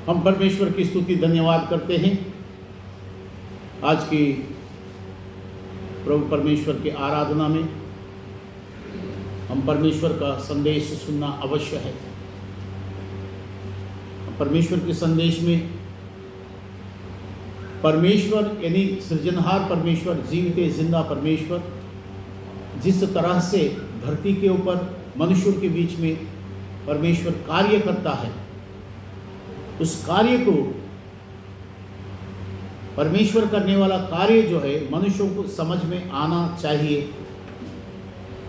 हम परमेश्वर की स्तुति धन्यवाद करते हैं। आज की प्रभु परमेश्वर की आराधना में हम परमेश्वर का संदेश सुनना अवश्य है। परमेश्वर के संदेश में परमेश्वर यानी सृजनहार परमेश्वर, जीवित जिंदा परमेश्वर जिस तरह से धरती के ऊपर मनुष्यों के बीच में परमेश्वर कार्य करता है, उस कार्य को परमेश्वर करने वाला कार्य जो है मनुष्यों को समझ में आना चाहिए।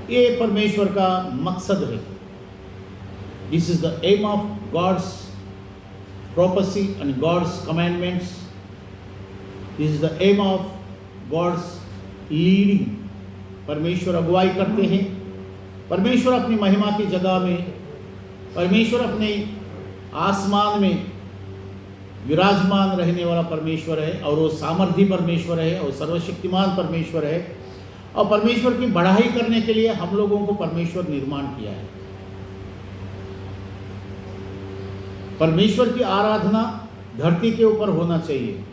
ये परमेश्वर का मकसद है। This is the aim of God's prophecy and God's commandments. This is the aim of God's leading. परमेश्वर अगुवाई करते हैं। परमेश्वर अपनी महिमा की जगह में, परमेश्वर अपने आसमान में विराजमान रहने वाला परमेश्वर है, और वो सामर्थी परमेश्वर है और सर्वशक्तिमान परमेश्वर है। और परमेश्वर की बढ़ाई करने के लिए हम लोगों को परमेश्वर निर्माण किया है। परमेश्वर की आराधना धरती के ऊपर होना चाहिए।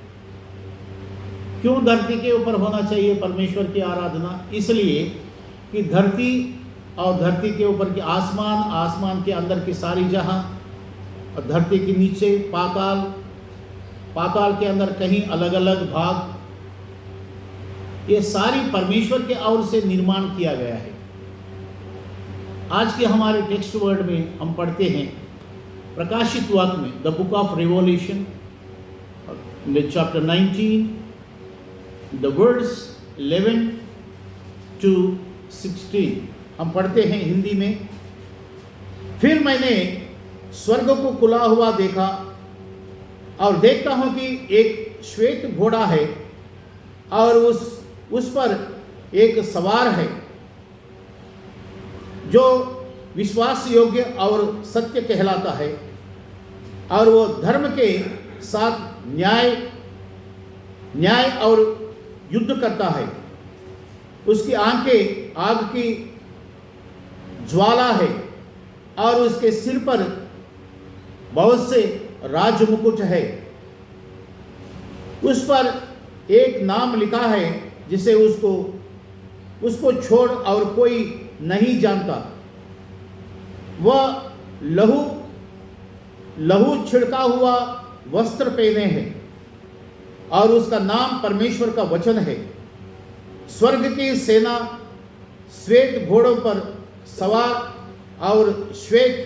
क्यों धरती के ऊपर होना चाहिए परमेश्वर की आराधना? इसलिए कि धरती और धरती के ऊपर की आसमान, आसमान के अंदर की सारी जहां, और धरती के नीचे पाताल, पाताल के अंदर कहीं अलग अलग भाग, ये सारी परमेश्वर के ओर से निर्माण किया गया है। आज के हमारे टेक्स्ट वर्ड में हम पढ़ते हैं प्रकाशित वाक्य में, the book of revolution chapter 19 the words 11 to 16 हम पढ़ते हैं हिंदी में। फिर मैंने स्वर्ग को खुला हुआ देखा और देखता हूं कि एक श्वेत घोड़ा है और उस पर एक सवार है जो विश्वास योग्य और सत्य कहलाता है, और वो धर्म के साथ न्याय और युद्ध करता है। उसकी आंखें आग की ज्वाला है और उसके सिर पर बहुत से राज मुकुट है। उस पर एक नाम लिखा है जिसे उसको छोड़ और कोई नहीं जानता। वह लहू छिड़का हुआ वस्त्र पहने हैं और उसका नाम परमेश्वर का वचन है। स्वर्ग की सेना श्वेत घोड़ों पर सवार और श्वेत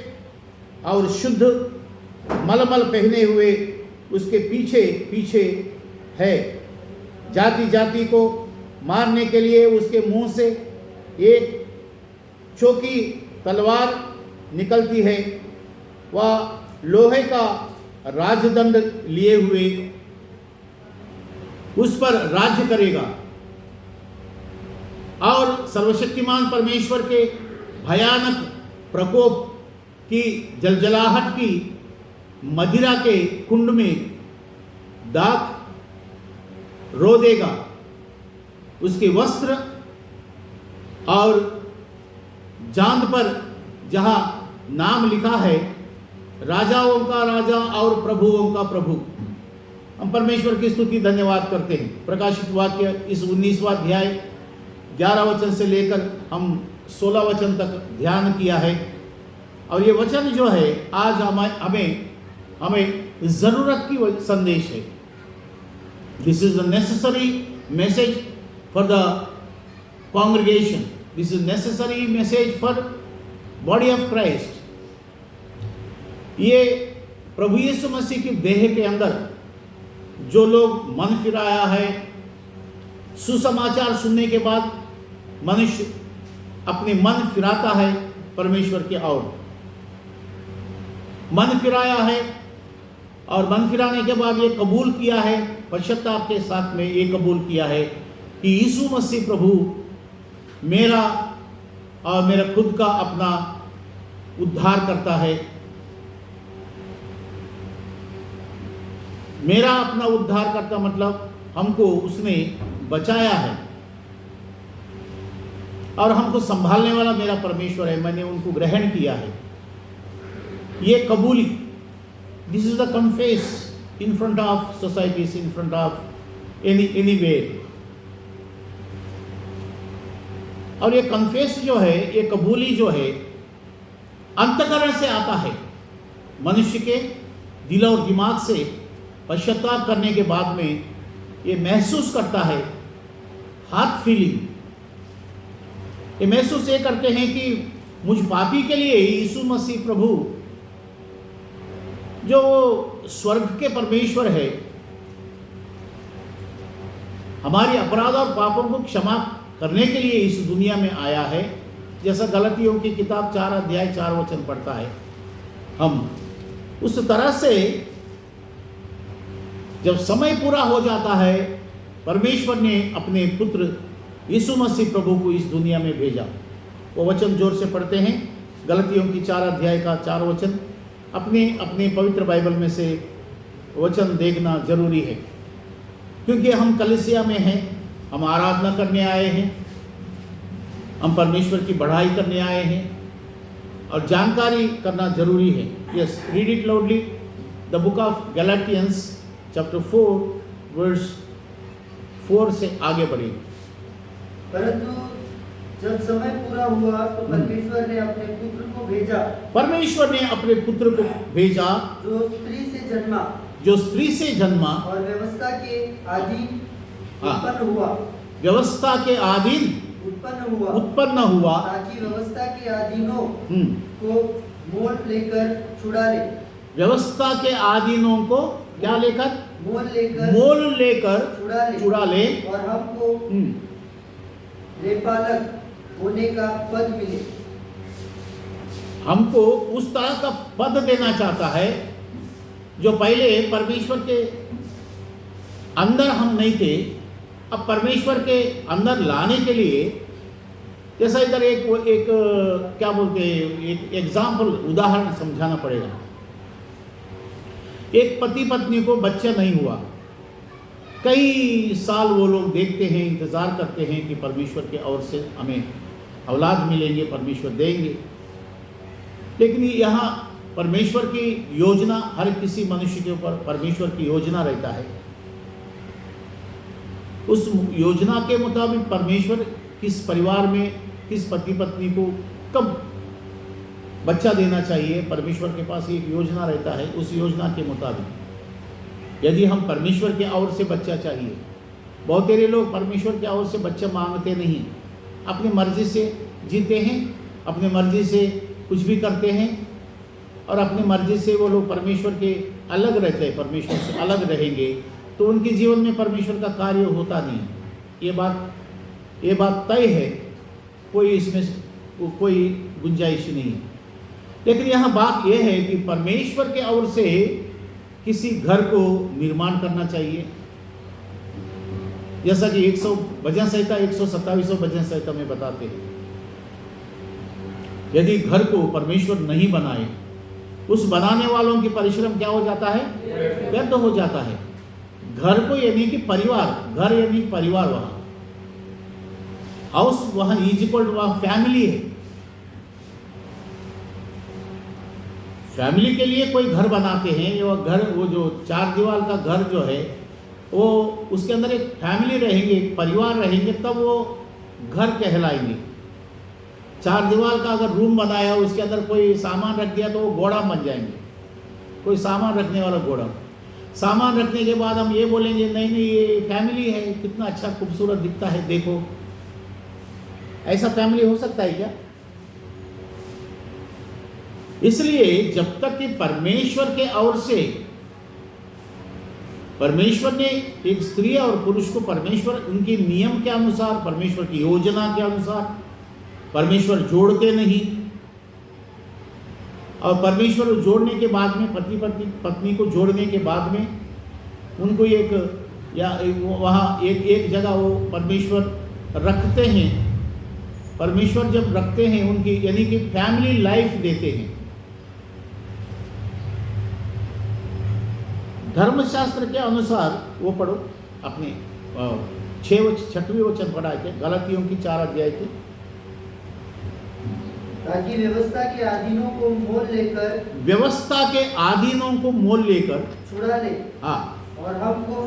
और शुद्ध मलमल पहने हुए उसके पीछे पीछे है। जाति जाति को मारने के लिए उसके मुंह से एक चौकी तलवार निकलती है। वह लोहे का राजदंड लिए हुए उस पर राज्य करेगा, और सर्वशक्तिमान परमेश्वर के भयानक प्रकोप की जलजलाहट की मदिरा के कुंड में दाख रो देगा। उसके वस्त्र और जांद पर जहां नाम लिखा है राजाओं का राजा और प्रभुओं का प्रभु। हम परमेश्वर की स्तुति धन्यवाद करते हैं। प्रकाशित वाक्य इस 19वां अध्याय 11 वचन से लेकर हम 16 वचन तक ध्यान किया है, और ये वचन जो है आज हमें ज़रूरत की संदेश है। This is the necessary message for the congregation. This is necessary message for body of Christ. ये प्रभु यीशु मसीह की देह के अंदर जो लोग मन फिराया है, सुसमाचार सुनने के बाद मनुष्य अपने मन फिराता है परमेश्वर की ओर। मन फिराया है और मन फिराने के बाद ये कबूल किया है, पश्चाताप के साथ में ये कबूल किया है कि यीशु मसीह प्रभु मेरा और मेरा खुद का अपना उद्धार करता है। मेरा अपना उद्धार करता मतलब हमको उसने बचाया है और हमको संभालने वाला मेरा परमेश्वर है। मैंने उनको ग्रहण किया है। ये कबूली, This is the confess in front of societies, in front of anywhere. और ये कन्फेस जो है, ये कबूली जो है, अंतःकरण से आता है। मनुष्य के दिल और दिमाग से पश्चाताप करने के बाद में ये महसूस करता है, हार्ट फीलिंग, ये महसूस ये करते हैं कि मुझ पापी के लिए यीशु मसीह प्रभु जो स्वर्ग के परमेश्वर है, हमारी अपराध और पापों को क्षमा करने के लिए इस दुनिया में आया है। जैसा गलतियों की किताब 4 अध्याय 4 वचन पढ़ता है, हम उस तरह से जब समय पूरा हो जाता है, परमेश्वर ने अपने पुत्र यीशु मसीह प्रभु को इस दुनिया में भेजा। वो वचन जोर से पढ़ते हैं, गलतियों की 4 अध्याय का 4 वचन। अपने पवित्र बाइबल में से वचन देखना जरूरी है, क्योंकि हम कलीसिया में हैं, हम आराधना करने आए हैं, हम परमेश्वर की बढ़ाई करने आए हैं और जानकारी करना जरूरी है। Yes, read it loudly, the book of Galatians chapter 4 verse 4 से आगे बढ़िए। परंतु जब समय पूरा हुआ तो परमेश्वर ने अपने पुत्र को भेजा। परमेश्वर ने अपने पुत्र को भेजा जो स्त्री से जन्मा, जो स्त्री से जन्मा और व्यवस्था के अधीन हाँ। उत्पन्न हुआ, व्यवस्था के अधीन उत्पन्न हुआ, ताकि व्यवस्था के अधीनों को मोल लेकर छुड़ा ले। व्यवस्था के अधीनों को क्या लेकर? मोल लेकर छुड़ा ले और हमको लेपालक होने का पद मिले। हमको उस तरह का पद देना चाहता है जो पहले परमेश्वर के अंदर हम नहीं थे, अब परमेश्वर के अंदर लाने के लिए, जैसा इधर एक क्या बोलते हैं, एक एग्जाम्पल, उदाहरण समझाना पड़ेगा। एक पति पत्नी को बच्चा नहीं हुआ, कई साल वो लोग देखते हैं, इंतज़ार करते हैं कि परमेश्वर के ओर से हमें औलाद मिलेंगे, परमेश्वर देंगे। लेकिन यहाँ परमेश्वर की योजना, हर किसी मनुष्य के ऊपर परमेश्वर की योजना रहता है। उस योजना के मुताबिक परमेश्वर किस परिवार में किस पति पत्नी को कब बच्चा देना चाहिए, परमेश्वर के पास एक योजना रहता है। उस योजना के मुताबिक यदि हम परमेश्वर के ओर से बच्चा चाहिए, बहुत सारे लोग परमेश्वर के ओर से बच्चा मांगते नहीं, अपनी मर्जी से जीते हैं, अपनी मर्जी से कुछ भी करते हैं और अपनी मर्जी से वो लोग परमेश्वर के अलग रहते हैं, परमेश्वर से अलग रहेंगे तो उनके जीवन में परमेश्वर का कार्य होता नहीं है। ये बात तय है, कोई इसमें कोई गुंजाइश नहीं है। लेकिन यहाँ बात यह है कि परमेश्वर के ओर से किसी घर को निर्माण करना चाहिए। जैसा कि 100 भजन संहिता 127 भजन संहिता में बताते हैं, यदि घर को परमेश्वर नहीं बनाए, उस बनाने वालों की परिश्रम क्या हो जाता है? व्यर्थ हो जाता है। घर को यानी कि परिवार, घर यानी परिवार, वहां हाउस, वहां इज इक्वल टू वहां फैमिली है। फैमिली के लिए कोई घर बनाते हैं, वो घर, वो जो 4 दीवार का घर जो है, वो उसके अंदर एक फैमिली रहेंगे, एक परिवार रहेंगे, तब वो घर कहलाएंगे। 4 दीवार का अगर रूम बनाया, उसके अंदर कोई सामान रख दिया तो वो गोदाम बन जाएंगे, कोई सामान रखने वाला गोदाम। सामान रखने के बाद हम ये बोलेंगे नहीं नहीं ये फैमिली है, कितना अच्छा खूबसूरत दिखता है, देखो। ऐसा फैमिली हो सकता है क्या? इसलिए जब तक कि परमेश्वर के ओर से, परमेश्वर ने एक स्त्री और पुरुष को परमेश्वर उनके नियम के अनुसार, परमेश्वर की योजना के अनुसार परमेश्वर जोड़ते नहीं, और परमेश्वर जोड़ने के बाद में पति पत्नी को जोड़ने के बाद में उनको एक या वहाँ एक जगह वो परमेश्वर रखते हैं। परमेश्वर जब रखते हैं उनकी, यानी कि फैमिली लाइफ देते हैं। धर्मशास्त्र के अनुसार वो पढ़ो, अपने 6वें वचन पढ़ा के, गलतियों की 4 अध्याय के ताकि व्यवस्था के अधीनों को मोल लेकर व्यवस्था के अधीनों को मोल लेकर छुड़ा ले हाँ और हमको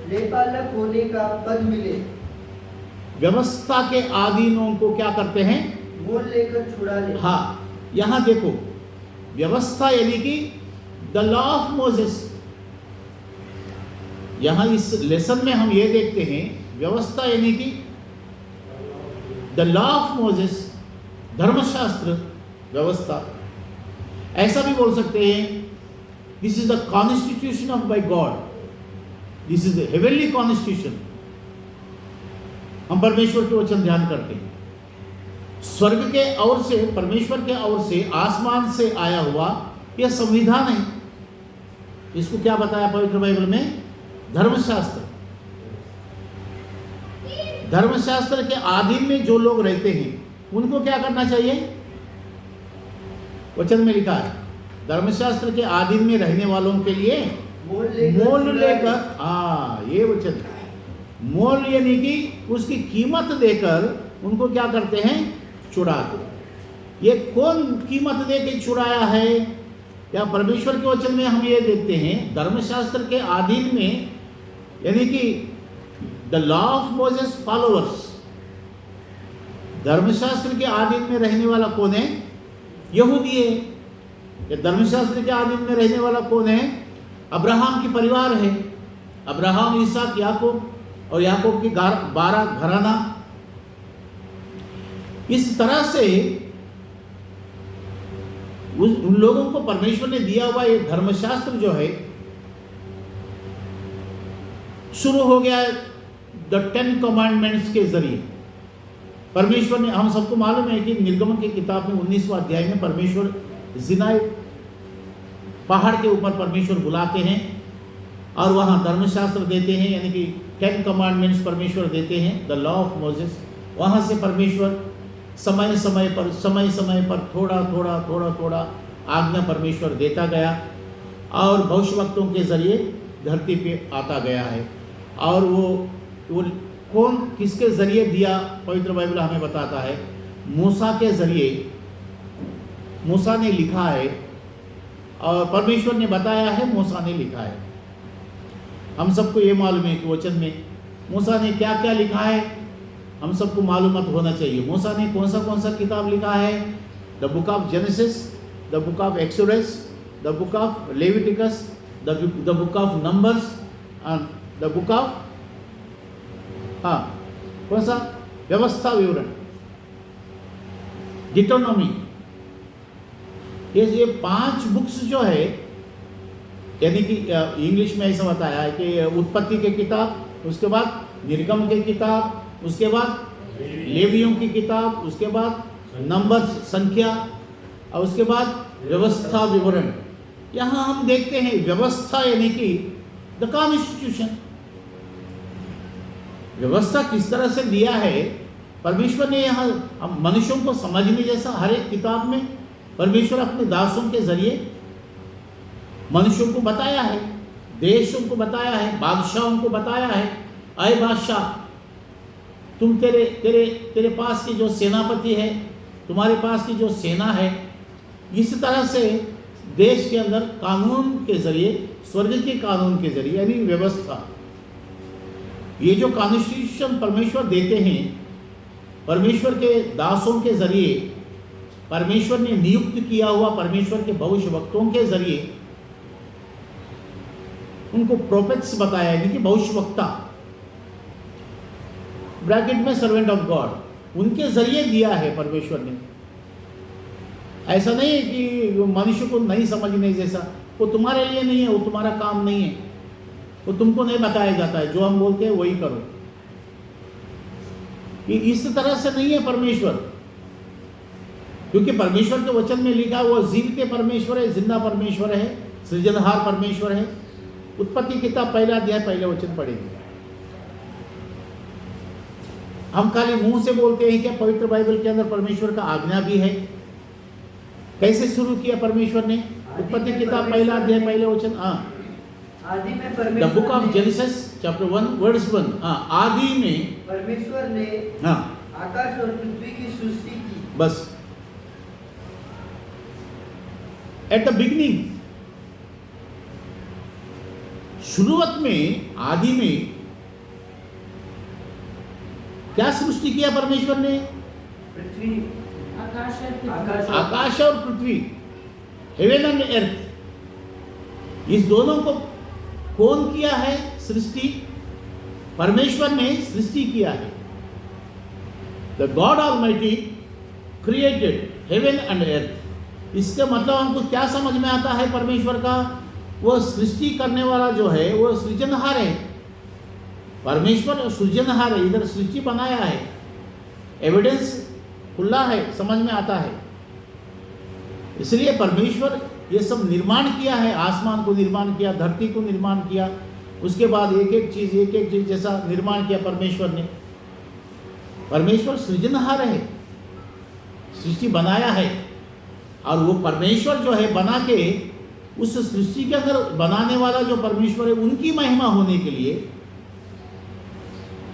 लेपालक होने का पद मिले। व्यवस्था के अधीनों को क्या करते हैं? मोल लेकर छुड़ा ले। हाँ, यहां देखो, व्यवस्था यानी कि द लॉ ऑफ मोसेस। यहां इस लेसन में हम ये देखते हैं, व्यवस्था यानी कि द लॉ ऑफ मोसेस, धर्मशास्त्र, व्यवस्था। ऐसा भी बोल सकते हैं, this is the constitution of by God, this is the heavenly constitution. हम परमेश्वर के वचन ध्यान करते हैं, स्वर्ग के ओर से, परमेश्वर के ओर से, आसमान से आया हुआ यह संविधान है। इसको क्या बताया पवित्र बाइबल में? धर्मशास्त्र। धर्मशास्त्र के अधीन में जो लोग रहते हैं उनको क्या करना चाहिए? वचन में लिखा है, धर्मशास्त्र के अधीन में रहने वालों के लिए मोल लेकर, हाँ ये वचन, मोल यानी कि उसकी कीमत देकर उनको क्या करते हैं? छुड़ा दो। ये कौन कीमत दे के छुड़ाया है? या परमेश्वर के वचन में हम ये देखते हैं, धर्मशास्त्र के अधीन में यानी कि the law of Moses followers, धर्मशास्त्र के अधीन में रहने वाला कौन है? यहूदी है। ये धर्मशास्त्र के अधीन में रहने वाला कौन है? अब्राहम की परिवार है। अब्राहम, इसहाक, याकूब और याकूब की 12 घराना। इस तरह से उन लोगों को परमेश्वर ने दिया हुआ ये धर्मशास्त्र जो है शुरू हो गया द 10 कमांडमेंट्स के जरिए। परमेश्वर ने, हम सबको मालूम है कि निर्गमन की किताब में 19वां अध्याय में परमेश्वर सिनाई पहाड़ के ऊपर परमेश्वर बुलाते हैं और वहाँ धर्मशास्त्र देते हैं, यानी कि 10 कमांडमेंट्स परमेश्वर देते हैं, द लॉ ऑफ मोसेस। वहाँ से परमेश्वर समय समय पर थोड़ा आज्ञा परमेश्वर देता गया और भविष्यवक्तों के जरिए धरती पे आता गया है। और वो कौन, किसके जरिए दिया? पवित्र बाइबल हमें बताता है, मूसा के जरिए। मूसा ने लिखा है और परमेश्वर ने बताया है, मूसा ने लिखा है। हम सबको ये मालूम है कि वचन में मूसा ने क्या क्या लिखा है, हम सबको मालूमात होना चाहिए। मूसा ने कौन सा किताब लिखा है? The book of genesis, the book of exodus, the book of Leviticus, the book of numbers and the book of कौन सा? व्यवस्था विवरण, डिटोनॉमी। ये 5 बुक्स जो है, यानी कि इंग्लिश में ऐसा बताया है कि उत्पत्ति की किताब, उसके बाद निर्गम की किताब, उसके बाद लेवियों की किताब, उसके बाद नंबर, संख्या, और उसके बाद व्यवस्था विवरण। यहाँ हम देखते हैं व्यवस्था यानी कि द कॉन्स्टिट्यूशन। व्यवस्था किस तरह से दिया है परमेश्वर ने, यहाँ हम मनुष्यों को समझने जैसा हर एक किताब में परमेश्वर अपने दासों के जरिए मनुष्यों को बताया है, देशों को बताया है, बादशाहों को बताया है। अय बादशाह, तुम तेरे पास की जो सेनापति है, तुम्हारे पास की जो सेना है, इस तरह से देश के अंदर कानून के जरिए, स्वर्ग के कानून के जरिए, यानी व्यवस्था, ये जो कॉन्स्टिट्यूशन परमेश्वर देते हैं, परमेश्वर के दासों के जरिए, परमेश्वर ने नियुक्त किया हुआ परमेश्वर के भविष्य वक्तों के जरिए उनको प्रोफेट्स बताया, यानी कि भविष्यवक्ता, ब्रैकेट में सर्वेंट ऑफ गॉड, उनके जरिए दिया है परमेश्वर ने। ऐसा नहीं है कि मनुष्य को नहीं समझने जैसा, वो तुम्हारे लिए नहीं है, वो तुम्हारा काम नहीं है, वो तुमको नहीं बताया जाता है, जो हम बोलते हैं वही करो। ये इस तरह से नहीं है परमेश्वर, क्योंकि परमेश्वर के वचन में लिखा वो जीवित परमेश्वर है, जिंदा परमेश्वर है, सृजनहार परमेश्वर है। उत्पत्ति किताब 1 अध्याय 1 वचन पढ़ेंगे। हम खाली मुंह से बोलते हैं क्या पवित्र बाइबल के अंदर परमेश्वर का आज्ञा भी है? कैसे शुरू किया परमेश्वर ने? उत्पत्ति किताब 1 अध्याय 1 वचन, आदि में परमेश्वर, the book of Genesis chapter 1 verse 1, आदि में परमेश्वर ने आकाश और पृथ्वी की सृष्टि की। बस एट द बिगिनिंग, शुरुआत में, आदि में क्या सृष्टि किया परमेश्वर ने? पृथ्वी, आकाश आकाश और पृथ्वी, हेवन एंड अर्थ, इस दोनों को कौन किया है सृष्टि? परमेश्वर ने सृष्टि किया है। The God almighty created heaven and earth. इसका मतलब हमको क्या समझ में आता है परमेश्वर का? वो सृष्टि करने वाला जो है वो सृजनहार है। परमेश्वर सृजनहार है, इधर सृष्टि बनाया है, एविडेंस खुला है, समझ में आता है। इसलिए परमेश्वर ये सब निर्माण किया है, आसमान को निर्माण किया, धरती को निर्माण किया, उसके बाद एक एक चीज जैसा निर्माण किया परमेश्वर ने। परमेश्वर सृजनहार है, सृष्टि बनाया है, और वो परमेश्वर जो है बना के उस सृष्टि के अंदर बनाने वाला जो परमेश्वर है उनकी महिमा होने के लिए,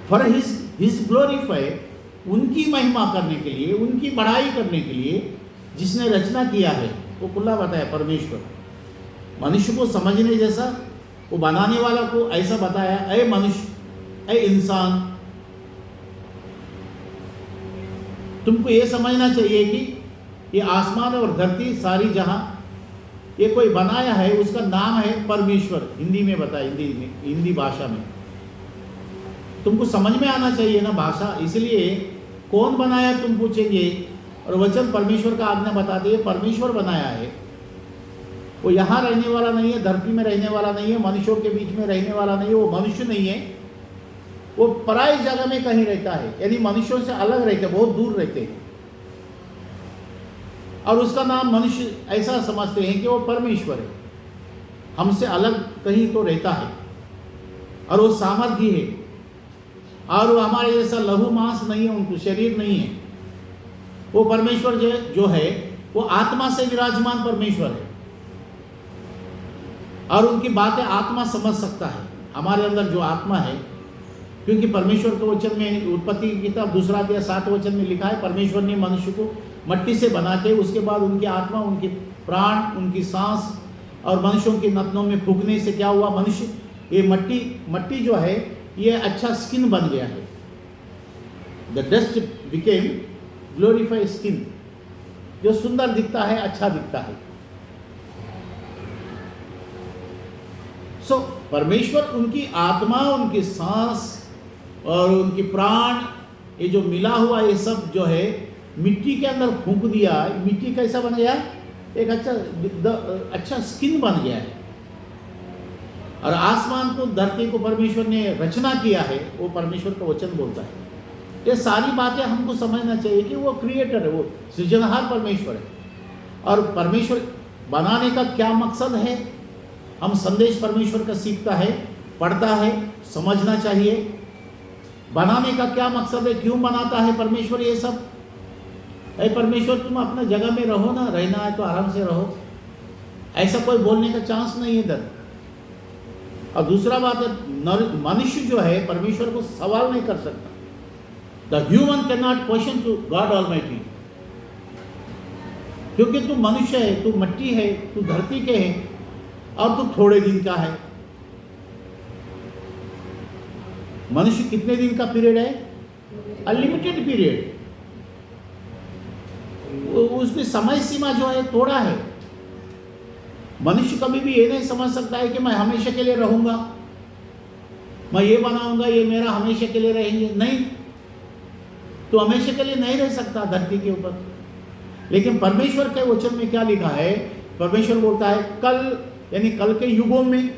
फॉर हिज ग्लोरीफाई, उनकी महिमा करने के लिए, उनकी बढ़ाई करने के लिए जिसने रचना किया है वो खुला बताया परमेश्वर। मनुष्य को समझने जैसा वो बनाने वाला को ऐसा बताया, ऐ मनुष्य, ऐ इंसान, तुमको ये समझना चाहिए कि ये आसमान और धरती सारी जहां ये कोई बनाया है उसका नाम है परमेश्वर। हिंदी में बताया, हिंदी भाषा में तुमको समझ में आना चाहिए ना भाषा। इसलिए कौन बनाया तुम पूछेंगे, और वचन परमेश्वर का आज्ञा बताते हैं परमेश्वर बनाया है। वो यहाँ रहने वाला नहीं है, धरती में रहने वाला नहीं है, मनुष्यों के बीच में रहने वाला नहीं है, वो मनुष्य नहीं है, वो पराई जगह में कहीं रहता है, यानी मनुष्यों से अलग रहते, बहुत दूर रहते हैं, और उसका नाम मनुष्य ऐसा समझते हैं कि वो परमेश्वर है, हमसे अलग कहीं तो रहता है, और वो सामर्थ्य है, और वो हमारे जैसा लहू मांस नहीं है, उनको शरीर नहीं है। वो परमेश्वर जो है वो आत्मा से विराजमान परमेश्वर है, और उनकी बातें आत्मा समझ सकता है। हमारे अंदर जो आत्मा है, क्योंकि परमेश्वर के वचन में, उत्पत्ति की किताब 2 अध्याय 7 वचन में लिखा है, परमेश्वर ने मनुष्य को मट्टी से बना के उसके बाद उनकी आत्मा, उनके प्राण, उनकी सांस और मनुष्यों के नथनों में फूंकने से क्या हुआ, मनुष्य ये मट्टी जो है ये अच्छा स्किन बन गया है। The dust became glorified skin, जो सुंदर दिखता है, अच्छा दिखता है। सो परमेश्वर उनकी आत्मा, उनकी सांस और उनकी प्राण, ये जो मिला हुआ ये सब जो है मिट्टी के अंदर फूंक दिया, मिट्टी कैसा बन गया, एक अच्छा स्किन बन गया है। और आसमान को, धरती को परमेश्वर ने रचना किया है, वो परमेश्वर का वचन बोलता है। ये सारी बातें हमको समझना चाहिए कि वो क्रिएटर है, वो सृजनहार परमेश्वर है। और परमेश्वर बनाने का क्या मकसद है, हम संदेश परमेश्वर का सीखता है, पढ़ता है, समझना चाहिए। बनाने का क्या मकसद है, क्यों बनाता है परमेश्वर ये सब? अरे परमेश्वर तुम अपना जगह में रहो ना, रहना है तो आराम से रहो, ऐसा कोई बोलने का चांस नहीं है इधर। और दूसरा बात है, मनुष्य जो है परमेश्वर को सवाल नहीं कर सकता। The human can not question to God almighty, क्योंकि तू मनुष्य है, तू मट्टी है, तू धरती के है, और तू थोड़े दिन का है। मनुष्य कितने दिन का पीरियड है? Unlimited period. उसकी समय सीमा जो है थोड़ा है। मनुष्य कभी भी ये नहीं समझ सकता है कि मैं हमेशा के लिए रहूंगा, मैं ये बनाऊंगा, ये मेरा हमेशा के लिए रहेंगे। नहीं, तो हमेशा के लिए नहीं रह सकता धरती के ऊपर। लेकिन परमेश्वर के वचन में क्या लिखा है? परमेश्वर बोलता है कल, यानी कल के युगों में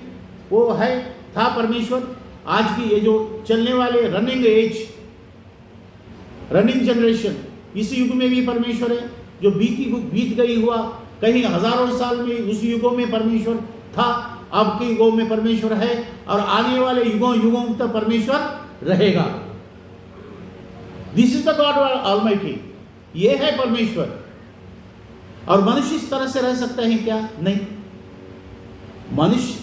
वो है, था परमेश्वर। आज की ये जो चलने वाले रनिंग एज, रनिंग जनरेशन, इस युग में भी परमेश्वर है। जो बीत गई हुआ, कहीं हजारों साल में उस युगों में परमेश्वर था, अब के युगों में परमेश्वर है, और आने वाले युगों तक परमेश्वर रहेगा। This is the God almighty, ये है परमेश्वर। और मनुष्य इस तरह से रह सकता है क्या? नहीं। मनुष्य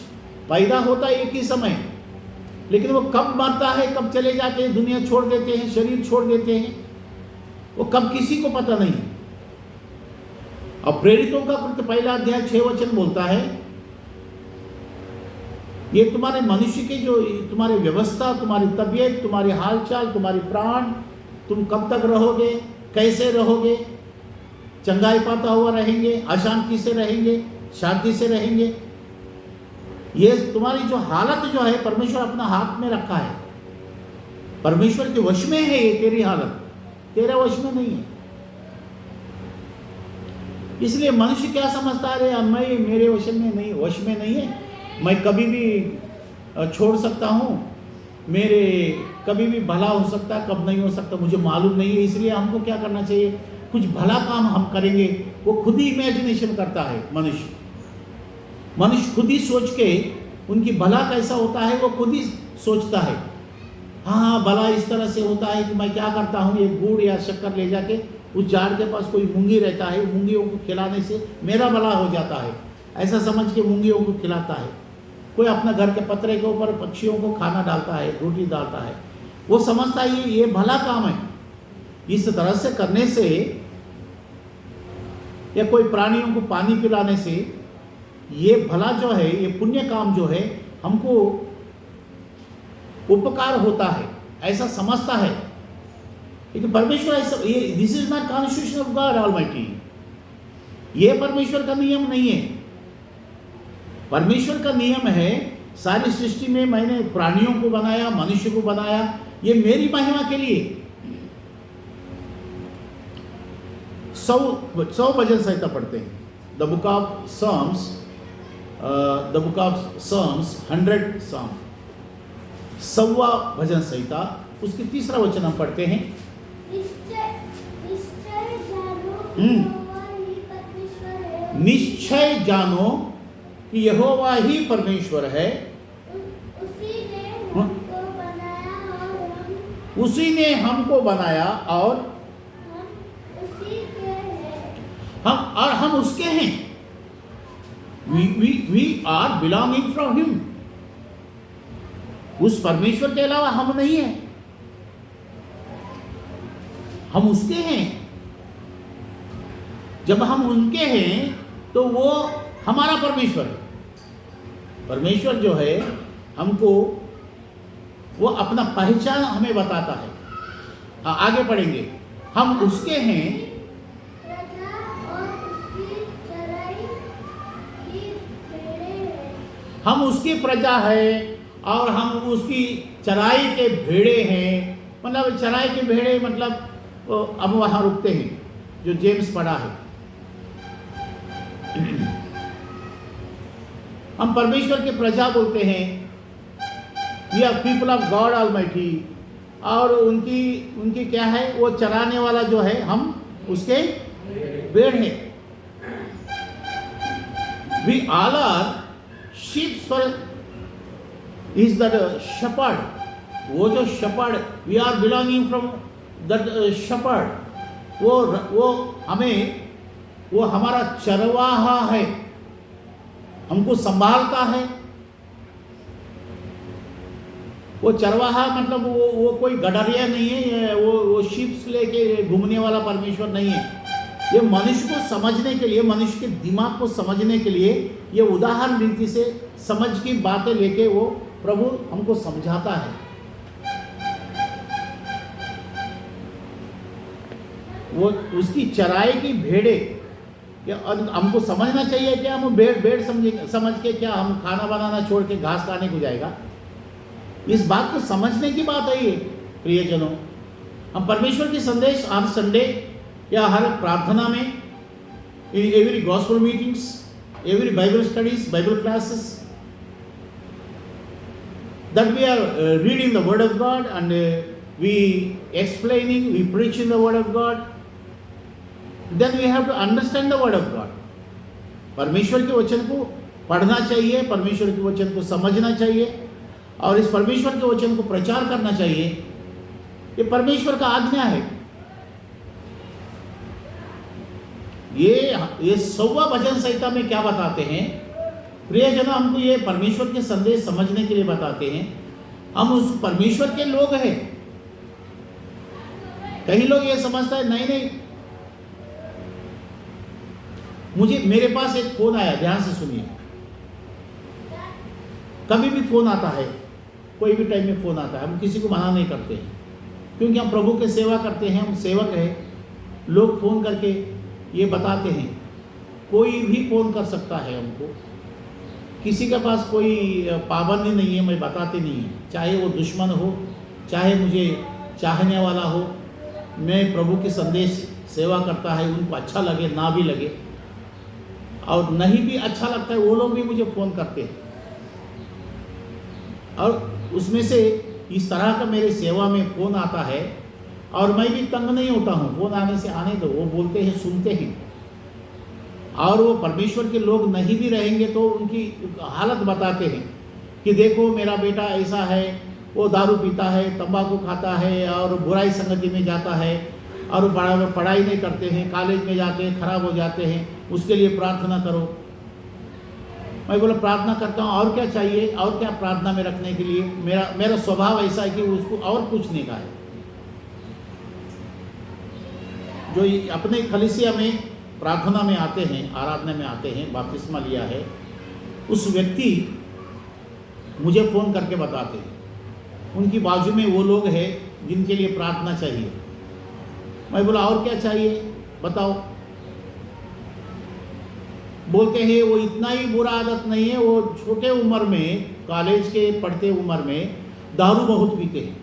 पैदा होता है एक ही समय, लेकिन वो कब मरता है, कब चले जाते हैं, दुनिया छोड़ देते हैं, शरीर छोड़ देते हैं, वो कब किसी को पता नहीं। और प्रेरितों का कृत्य पहला अध्याय 6 वचन बोलता है, ये तुम्हारे मनुष्य के जो तुम्हारी व्यवस्था, तुम्हारी तबीयत, तुम्हारी हालचाल, तुम्हारी प्राण, तुम कब तक रहोगे, कैसे रहोगे, चंगाई पाता हुआ रहेंगे, अशांति से रहेंगे, शांति से रहेंगे, ये तुम्हारी जो हालत जो है परमेश्वर अपना हाथ में रखा है। परमेश्वर के वश में है ये तेरी हालत, तेरे वश में नहीं है। इसलिए मनुष्य क्या समझता है, अरे मैं मेरे वश में नहीं है, मैं कभी भी छोड़ सकता हूँ, मेरे कभी भी भला हो सकता है, कब नहीं हो सकता मुझे मालूम नहीं है। इसलिए हमको क्या करना चाहिए, कुछ भला काम हम करेंगे। वो खुद ही इमेजिनेशन करता है मनुष्य खुद ही सोच के उनकी भला कैसा होता है वो खुद ही सोचता है। हाँ, भला इस तरह से होता है कि मैं क्या करता हूँ, एक गुड़ या शक्कर ले जाके उस झाड़ के पास कोई मूंगी रहता है, मूंगियों को खिलाने से मेरा भला हो जाता है, ऐसा समझ के मूंगियों को खिलाता है। कोई अपना घर के पतरे के ऊपर पक्षियों को खाना डालता है, रोटी डालता है, वो समझता है ये भला काम है। इस तरह से करने से या कोई प्राणियों को पानी पिलाने से ये भला जो है, ये पुण्य काम जो है हमको उपकार होता है, ऐसा समझता है। लेकिन परमेश्वर ऐसा, ये this is not constitution of God almighty, ये परमेश्वर का नियम नहीं है। परमेश्वर का नियम है, सारी सृष्टि में मैंने प्राणियों को बनाया, मनुष्य को बनाया, ये मेरी महिमा के लिए। 100 भजन संहिता पढ़ते हैं, the book of Psalms, 100 Psalm, 100वां भजन संहिता, उसकी 3रा वचन हम पढ़ते हैं। निश्चय जानो कि यहोवा ही परमेश्वर है, उसी ने हमको बनाया और हम उसके हैं। We are belonging from him. उस परमेश्वर के अलावा हम नहीं है, हम उसके हैं। जब हम उनके हैं तो वो हमारा परमेश्वर है। परमेश्वर जो है हमको वो अपना पहचान हमें बताता है। आगे पढ़ेंगे, हम उसके हैं, हम उसकी प्रजा है और हम उसकी चराई के भेड़े हैं। मतलब चराई के भेड़े मतलब अब वहाँ रुकते हैं जो जेम्स पढ़ा है। हम परमेश्वर के प्रजा बोलते हैं, we are people of God almighty. और उनकी क्या है, वो चराने वाला जो है, हम उसके भेड़ हैं। We all are sheeps for is the shepherd. वो जो shepherd, we are belonging from that shepherd. वो हमें, वो हमारा चरवाहा है, हमको संभालता है। वो चरवाहा मतलब वो कोई गडरिया नहीं है, वो शीप्स लेके घूमने वाला परमेश्वर नहीं है। ये मनुष्य को समझने के लिए, मनुष्य के दिमाग को समझने के लिए ये उदाहरण रीति से समझ की बातें लेके वो प्रभु हमको समझाता है। वो उसकी चराई की भेड़े, हमको समझना चाहिए कि हम भेड़ समझ के क्या हम खाना बनाना छोड़ के घास खाने को जाएगा। इस बात को समझने की बात है ये प्रियजनों। हम परमेश्वर की संदेश हर संडे या हर प्रार्थना में, in every gospel meetings, every Bible studies, Bible classes, that we are reading the word of God and we explaining, we preaching the word of God, then we have to understand the word of God. परमेश्वर के वचन को पढ़ना चाहिए, परमेश्वर के वचन को समझना चाहिए और इस परमेश्वर के वचन को प्रचार करना चाहिए। ये परमेश्वर का आज्ञा है। ये 100वां भजन संहिता में क्या बताते हैं प्रियजनों, हमको ये परमेश्वर के संदेश समझने के लिए बताते हैं। हम उस परमेश्वर के लोग हैं। कई लोग ये समझता है नहीं, मेरे पास एक फोन आया, ध्यान से सुनिए। कभी भी फोन आता है, कोई भी टाइम में फोन आता है, हम किसी को मना नहीं करते हैं, क्योंकि हम प्रभु की सेवा करते हैं, हम सेवक हैं। लोग फोन करके ये बताते हैं, कोई भी फोन कर सकता है हमको, किसी के पास कोई पाबंदी नहीं है, मैं बताते नहीं है, चाहे वो दुश्मन हो, चाहे मुझे चाहने वाला हो। मैं प्रभु की संदेश सेवा करता है, उनको अच्छा लगे ना भी लगे, और नहीं भी अच्छा लगता है, वो लोग भी मुझे फ़ोन करते हैं। और उसमें से इस तरह का मेरे सेवा में फ़ोन आता है, और मैं भी तंग नहीं होता हूँ, फ़ोन आने से आने दो, वो बोलते हैं, सुनते हैं। और वो परमेश्वर के लोग नहीं भी रहेंगे तो उनकी हालत बताते हैं कि देखो मेरा बेटा ऐसा है, वो दारू पीता है, तंबाकू खाता है, और बुराई संगति में जाता है, और पढ़ाई नहीं करते हैं, कॉलेज में जाते हैं, खराब हो जाते हैं, उसके लिए प्रार्थना करो। मैं बोला प्रार्थना करता हूँ, और क्या चाहिए, और क्या प्रार्थना में रखने के लिए। मेरा स्वभाव ऐसा है कि उसको और पूछने का है। जो अपने कलीसिया में प्रार्थना में आते हैं, आराधना में आते हैं, बपतिस्मा लिया है, उस व्यक्ति मुझे फ़ोन करके बताते हैं उनकी बाजू में वो लोग हैं जिनके लिए प्रार्थना चाहिए। मैं बोला और क्या चाहिए बताओ। बोलते हैं वो इतना ही बुरा आदत नहीं है, वो छोटे उम्र में, कॉलेज के पढ़ते उम्र में दारू बहुत पीते हैं,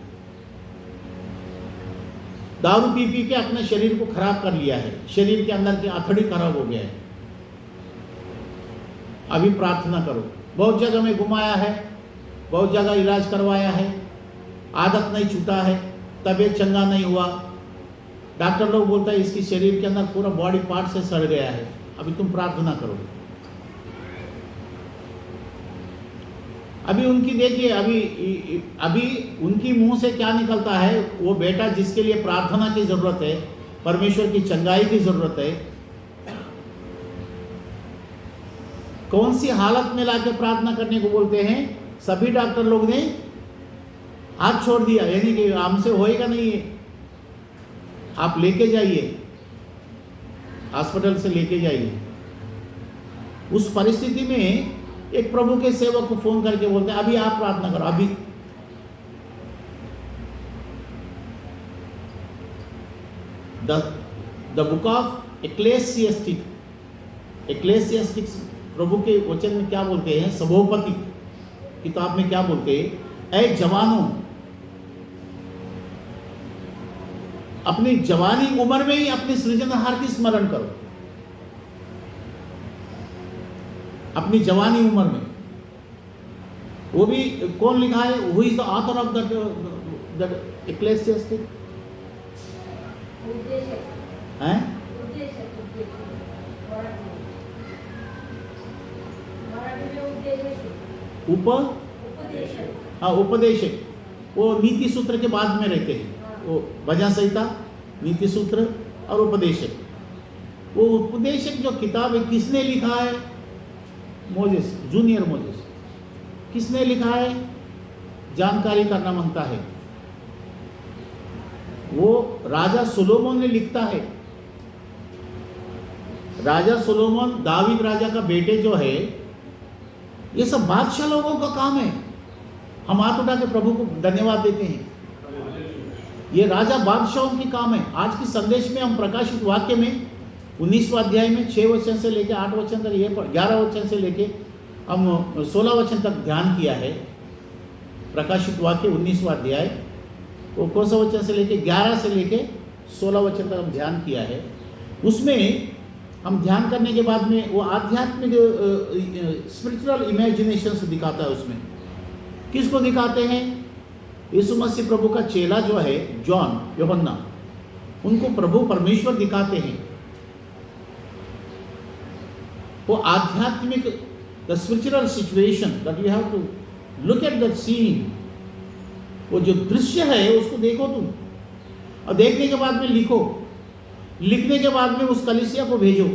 दारू पी पी के अपने शरीर को खराब कर लिया है, शरीर के अंदर की आंतड़ी खराब हो गया है, अभी प्रार्थना करो। बहुत जगह में घुमाया है, बहुत जगह इलाज करवाया है, आदत नहीं छूटा है, तबीयत चंगा नहीं हुआ। डॉक्टर लोग बोलता है इसकी शरीर के अंदर पूरा बॉडी पार्ट से सड़ गया है, अभी तुम प्रार्थना करो। अभी उनकी देखिए, अभी उनकी मुंह से क्या निकलता है, वो बेटा जिसके लिए प्रार्थना की जरूरत है, परमेश्वर की चंगाई की जरूरत है, कौन सी हालत में लाके प्रार्थना करने को बोलते हैं। सभी डॉक्टर लोग ने हाथ छोड़ दिया, यानी कि हमसे होएगा नहीं है, आप लेके जाइए, हॉस्पिटल से लेके जाइए। उस परिस्थिति में एक प्रभु के सेवक को फोन करके बोलते हैं अभी आप प्रार्थना करो। अभी द बुक ऑफ एक्लेसियास्टिक्स प्रभु के वचन में क्या बोलते हैं, सभोपति किताब में क्या बोलते हैं, ऐ जवानों, अपनी जवानी उम्र में ही अपने सृजनहार की स्मरण करो। अपनी जवानी उम्र में, वो भी कौन लिखा है, who is the author of that ecclesiastic हैं, उपदेशक, वो नीति सूत्र के बाद में रहते हैं, वो भजन संहिता, नीति सूत्र और उपदेशक। वो उपदेशक जो किताब है किसने लिखा है, मोजेस, जूनियर मोजेस। किसने लिखा है, जानकारी करना मांगता है, वो राजा सोलोमन ने लिखता है। राजा सोलोमन, दावीद राजा का बेटे जो है, ये सब बादशाह लोगों का काम है। हम हाथ उठा के प्रभु को धन्यवाद देते हैं, ये राजा बादशाहों की काम है। आज की संदेश में हम प्रकाशित वाक्य में 19वां अध्याय में 6 वचन से लेके 8 वचन तक, ये 11 वचन से लेके हम 16 वचन तक ध्यान किया है। प्रकाशित वाक्य 19वां अध्याय, वो कौन सा वचन से लेके 11 से लेके 16 वचन तक हम ध्यान किया है। उसमें हम ध्यान करने के बाद में वो आध्यात्मिक स्पिरिचुअल इमेजिनेशन से दिखाता है। उसमें किसको दिखाते हैं, यीशु मसीह प्रभु का चेला जो है जॉन, यूहन्ना, उनको प्रभु परमेश्वर दिखाते हैं। वो आध्यात्मिक, the spiritual situation that you have to look at that scene, वो जो दृश्य है उसको देखो तुम, और देखने के बाद में लिखो, लिखने के बाद में उस कलीसिया को भेजो।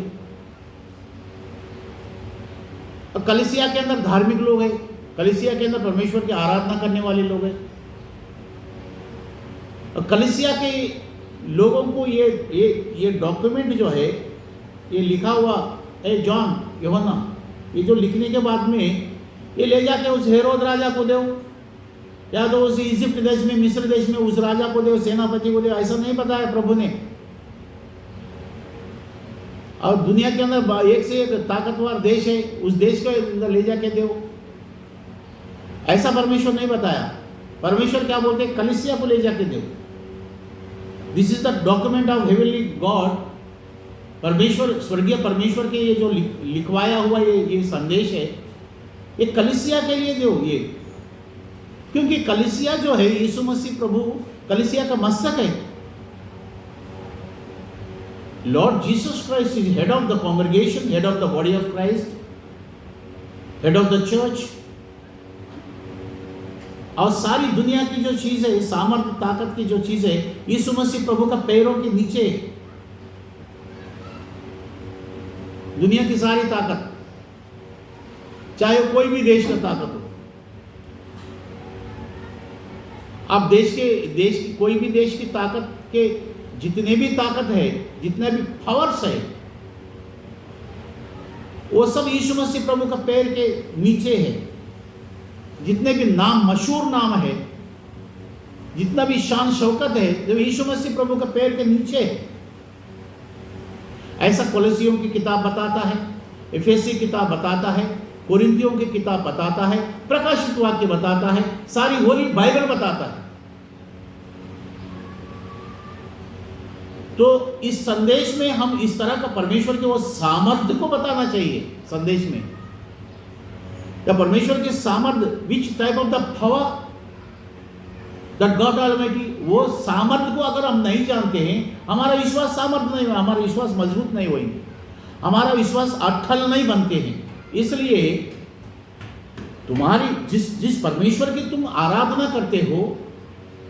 और कलीसिया के अंदर धार्मिक लोग हैं, कलीसिया के अंदर परमेश्वर की आराधना करने वाले लोग हैं, और कलीसिया के लोगों को ये डॉक्यूमेंट जो है, ये लिखा हुआ जॉन यूहन्ना, ये जो लिखने के बाद में ये ले जाके उस हेरोद राजा को दो, या तो उस इजिप्ट देश में, मिस्र देश में उस राजा को दो, सेनापति को दो, ऐसा नहीं बताया प्रभु ने। और दुनिया के अंदर एक से एक ताकतवर देश है, उस देश के अंदर ले जाके दो, ऐसा परमेश्वर नहीं बताया। परमेश्वर क्या बोलते हैं? कलीसिया को ले जाके दो। This is the document of heavenly God. परमेश्वर, स्वर्गीय परमेश्वर के ये जो लिखवाया हुआ ये संदेश है, ये कलीसिया के लिए दो ये, क्योंकि कलीसिया जो है यीशु मसीह प्रभु कलीसिया का मस्तक है। Lord Jesus Christ is head of the congregation, head of the body of Christ, head of the church. और सारी दुनिया की जो चीज है, सामर्थ्य ताकत की जो चीज है, यीशु मसीह प्रभु का पैरों के नीचे है। दुनिया की सारी ताकत, चाहे कोई भी देश का ताकत हो, आप देश की कोई भी देश की ताकत के जितने भी ताकत है, जितने भी पावर्स है, वो सब यीशु मसीह प्रभु का पैर के नीचे है। जितने भी नाम, मशहूर नाम है, जितना भी शान शौकत है, जब यीशु मसीह प्रभु का पैर के नीचे है। ऐसा कोलोसियों की किताब बताता है, एफेसी किताब बताता है, कोरिन्थियों की किताब बताता है, प्रकाशित वाक्य बताता है, सारी होली बाइबल बताता है। तो इस संदेश में हम इस तरह का परमेश्वर के वो सामर्थ्य को बताना चाहिए। संदेश में द परमेश्वर के सामर्थ्य, which type of the power that God almighty, वो सामर्थ्य को अगर हम नहीं जानते हैं, हमारा विश्वास सामर्थ्य नहीं होगा, हमारा विश्वास मजबूत नहीं होंगे, हमारा विश्वास अटल नहीं बनते हैं। इसलिए तुम्हारी जिस परमेश्वर की तुम आराधना करते हो,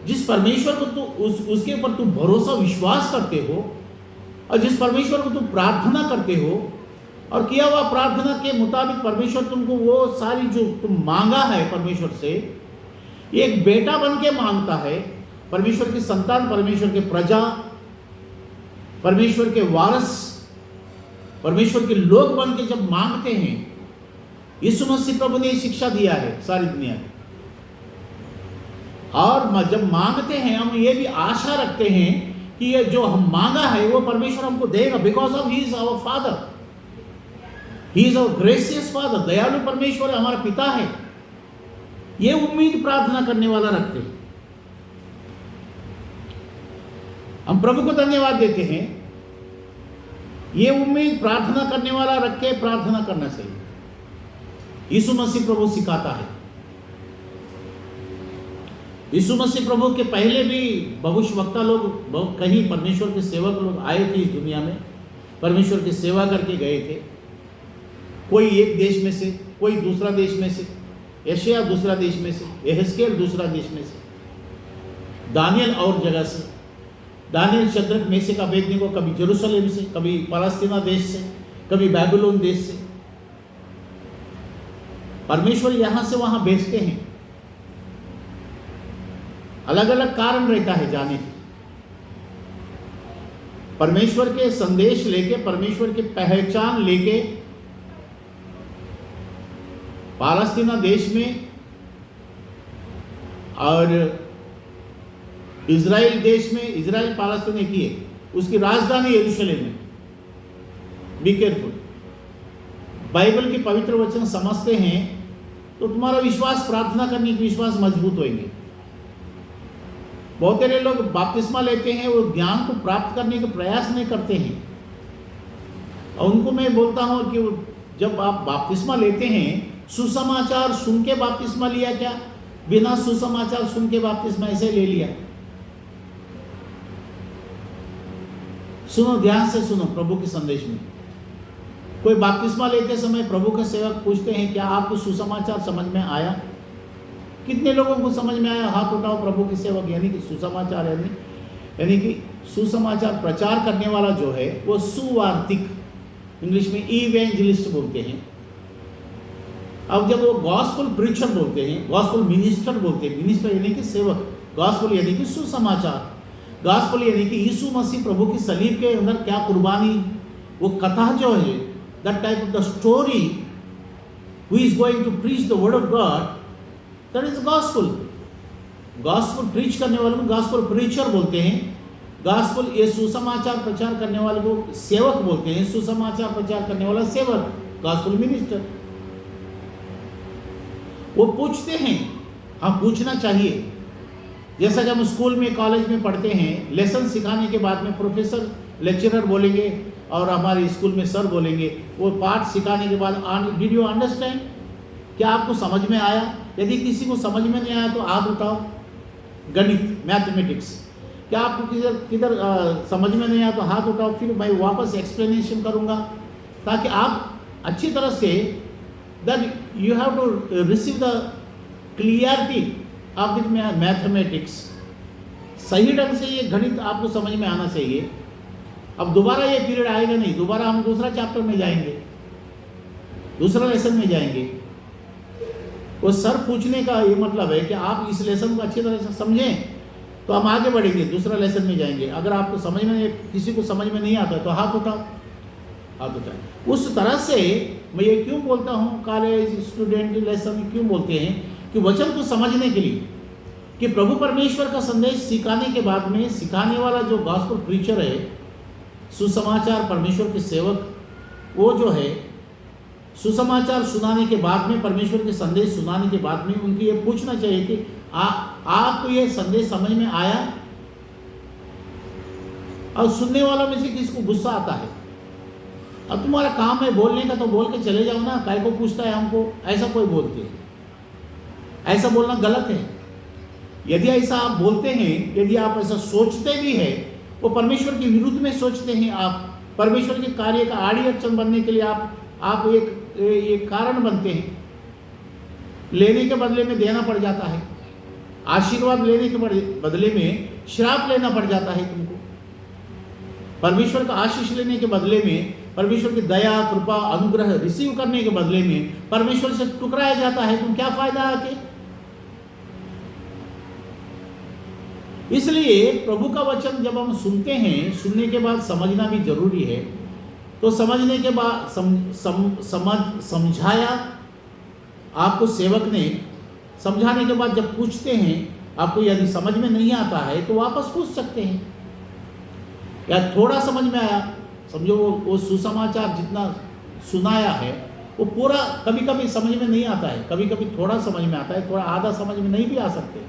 जिस परमेश्वर को तुम उसके ऊपर तुम भरोसा विश्वास करते हो, और जिस परमेश्वर को तुम प्रार्थना करते हो, और किया हुआ प्रार्थना के मुताबिक परमेश्वर तुमको वो सारी जो तुम मांगा है परमेश्वर से, एक बेटा बन के मांगता है, परमेश्वर की संतान, परमेश्वर के प्रजा, परमेश्वर के वारस, परमेश्वर के लोग बन के जब मांगते हैं, यीशु मसीह प्रभु ने शिक्षा दिया है सारी दुनिया को। और जब मांगते हैं, हम ये भी आशा रखते हैं कि ये जो हम मांगा है वो परमेश्वर हमको देगा, because of he is our father, he is our gracious father. दयालु परमेश्वर हमारा पिता है, ये उम्मीद प्रार्थना करने वाला रखते हैं। हम प्रभु को धन्यवाद देते हैं, ये उम्मीद प्रार्थना करने वाला रख के प्रार्थना करना चाहिए। यीशु मसीह प्रभु सिखाता है। यीशु मसीह प्रभु के पहले भी भविष्यवक्ता लोग, कहीं परमेश्वर के सेवक लोग आए थे इस दुनिया में, परमेश्वर की सेवा करके गए थे। कोई एक देश में से, कोई दूसरा देश में से, यशायाह दूसरा देश में से, यहेजकेल दूसरा देश में से, दानियल और जगह से। दानियल शद्रक मेशक अबेदnego कभी जेरूशलेम से, कभी पालस्तीना देश से, कभी बाबुलोन देश से। परमेश्वर यहां से वहां भेजते हैं, अलग अलग कारण रहता है जाने के। परमेश्वर के संदेश लेके, परमेश्वर की पहचान लेके पालस्तीना देश में और इज़राइल देश में, इज़राइल पालस्तीन की है, उसकी राजधानी यरूशलेम है। Be careful. बाइबल के पवित्र वचन समझते हैं तो तुम्हारा विश्वास, प्रार्थना करने की विश्वास मजबूत होंगे। बहुत सारे लोग बपतिस्मा लेते हैं, वो ज्ञान को प्राप्त करने का प्रयास नहीं करते हैं। और उनको मैं बोलता हूं कि जब आप बपतिस्मा लेते हैं, सुसमाचार सुन के बपतिस्मा लिया क्या? बिना सुसमाचार सुन के बपतिस्मा ऐसे ले लिया? सुनो, ध्यान से सुनो प्रभु के संदेश में। कोई बपतिस्मा लेते समय प्रभु के सेवक पूछते हैं, क्या आपको सुसमाचार समझ में आया? कितने लोगों को समझ में आया? हाथ उठाओ। प्रभु के सेवक यानी कि सुसमाचार, यानी कि सुसमाचार प्रचार करने वाला जो है वो सुवार्तिक, इंग्लिश में इवेंजलिस्ट बोलते हैं। अब जब वो गॉस्पेल प्रीचर बोलते हैं, गॉस्पेल मिनिस्टर बोलते हैं, मिनिस्टर यानी कि सेवक, गॉस्पेल यानी कि सुसमाचार, गॉस्पेल यानी कि यीशु मसीह प्रभु की सलीब के अंदर क्या कुर्बानी, वो कथा जो है that type of the story, who is going to preach the word of God, that is gospel. Gospel preach करने वाले को गॉस्पल प्रीचर बोलते हैं। गॉस्पल ये सुसमाचार प्रचार करने वाले को सेवक बोलते हैं। सुसमाचार प्रचार करने वाला सेवक, गॉस्पल मिनिस्टर। वो पूछते हैं, हाँ पूछना चाहिए। जैसा कि हम स्कूल में कॉलेज में पढ़ते हैं, लेसन सिखाने के बाद में प्रोफेसर लेक्चरर बोलेंगे और हमारे स्कूल में सर बोलेंगे, वो पाठ सिखाने के बाद डिड यू अंडरस्टैंड, क्या आपको समझ में आया? यदि किसी को समझ में नहीं आया तो हाथ उठाओ। गणित, मैथमेटिक्स, क्या आपको किधर समझ में नहीं आया तो हाथ उठाओ, फिर मैं वापस एक्सप्लेनेशन करूँगा, ताकि आप अच्छी तरह से that you have to receive the clarity of the mathematics. सही ढंग से ये गणित आपको समझ में आना चाहिए। अब दोबारा ये पीरियड आएगा नहीं, दोबारा हम दूसरा चैप्टर में जाएंगे, दूसरा लेसन में जाएंगे। वो सर पूछने का ये मतलब है कि आप इस लेसन को अच्छी तरह से समझें तो हम आगे बढ़ेंगे, दूसरा लेसन में जाएंगे। अगर आपको समझ में, किसी को समझ में नहीं आता तो हाथ उठाओ, हाथ उठाओ। उस तरह से मैं ये क्यों बोलता हूँ, कॉलेज स्टूडेंट लेसन क्यों बोलते हैं, कि वचन को समझने के लिए, कि प्रभु परमेश्वर का संदेश सिखाने के बाद में सिखाने वाला जो गॉस्पल प्रीचर है, सुसमाचार परमेश्वर के सेवक, वो जो है सुसमाचार सुनाने के बाद में, परमेश्वर के संदेश सुनाने के बाद में उनकी ये पूछना चाहिए कि आपको ये संदेश समझ में आया? और सुनने वालों में से किसको गुस्सा आता है? अब तुम्हारा काम है बोलने का तो बोल के चले जाओ ना, काय को पूछता है हमको, ऐसा कोई बोलते हैं। ऐसा बोलना गलत है। यदि ऐसा आप बोलते हैं, यदि आप ऐसा सोचते भी हैं, वो परमेश्वर के विरुद्ध में सोचते हैं। आप परमेश्वर के कार्य का आड़ी अड़चन बनने के लिए आप एक कारण बनते हैं। लेने के बदले में देना पड़ जाता है, आशीर्वाद लेने के बदले में श्राप लेना पड़ जाता है तुमको। परमेश्वर का आशीष लेने के बदले में, परमेश्वर की दया कृपा अनुग्रह रिसीव करने के बदले में परमेश्वर से टुकराया जाता है। तुम क्या फायदा आके? इसलिए प्रभु का वचन जब हम सुनते हैं, सुनने के बाद समझना भी जरूरी है। तो समझने के बाद समझाया आपको सेवक ने, समझाने के बाद जब पूछते हैं, आपको यदि समझ में नहीं आता है तो वापस पूछ सकते हैं। या थोड़ा समझ में आया, समझो वो सुसमाचार जितना सुनाया है वो पूरा कभी कभी समझ में नहीं आता है, कभी कभी थोड़ा समझ में आता है, थोड़ा आधा समझ में नहीं भी आ सकते,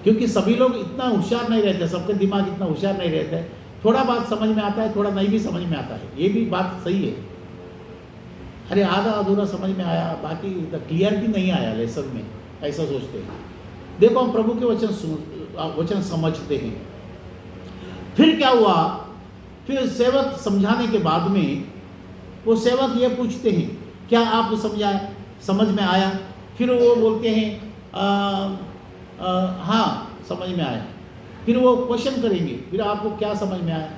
क्योंकि सभी लोग इतना होशियार नहीं रहते, सबके दिमाग इतना होशियार नहीं रहता है। थोड़ा बात समझ में आता है, थोड़ा नहीं भी समझ में आता है, ये भी बात सही है। अरे आधा अधूरा समझ में आया, बाकी क्लियरिटी नहीं आया लेसन में, ऐसा सोचते हैं। देखो हम प्रभु के वचन समझते हैं। फिर क्या हुआ? फिर सेवक समझाने के बाद में वो सेवक ये पूछते हैं, क्या आपको समझ में आया? फिर वो बोलते हैं हाँ समझ में आया। फिर वो क्वेश्चन करेंगे, फिर आपको क्या समझ में आया?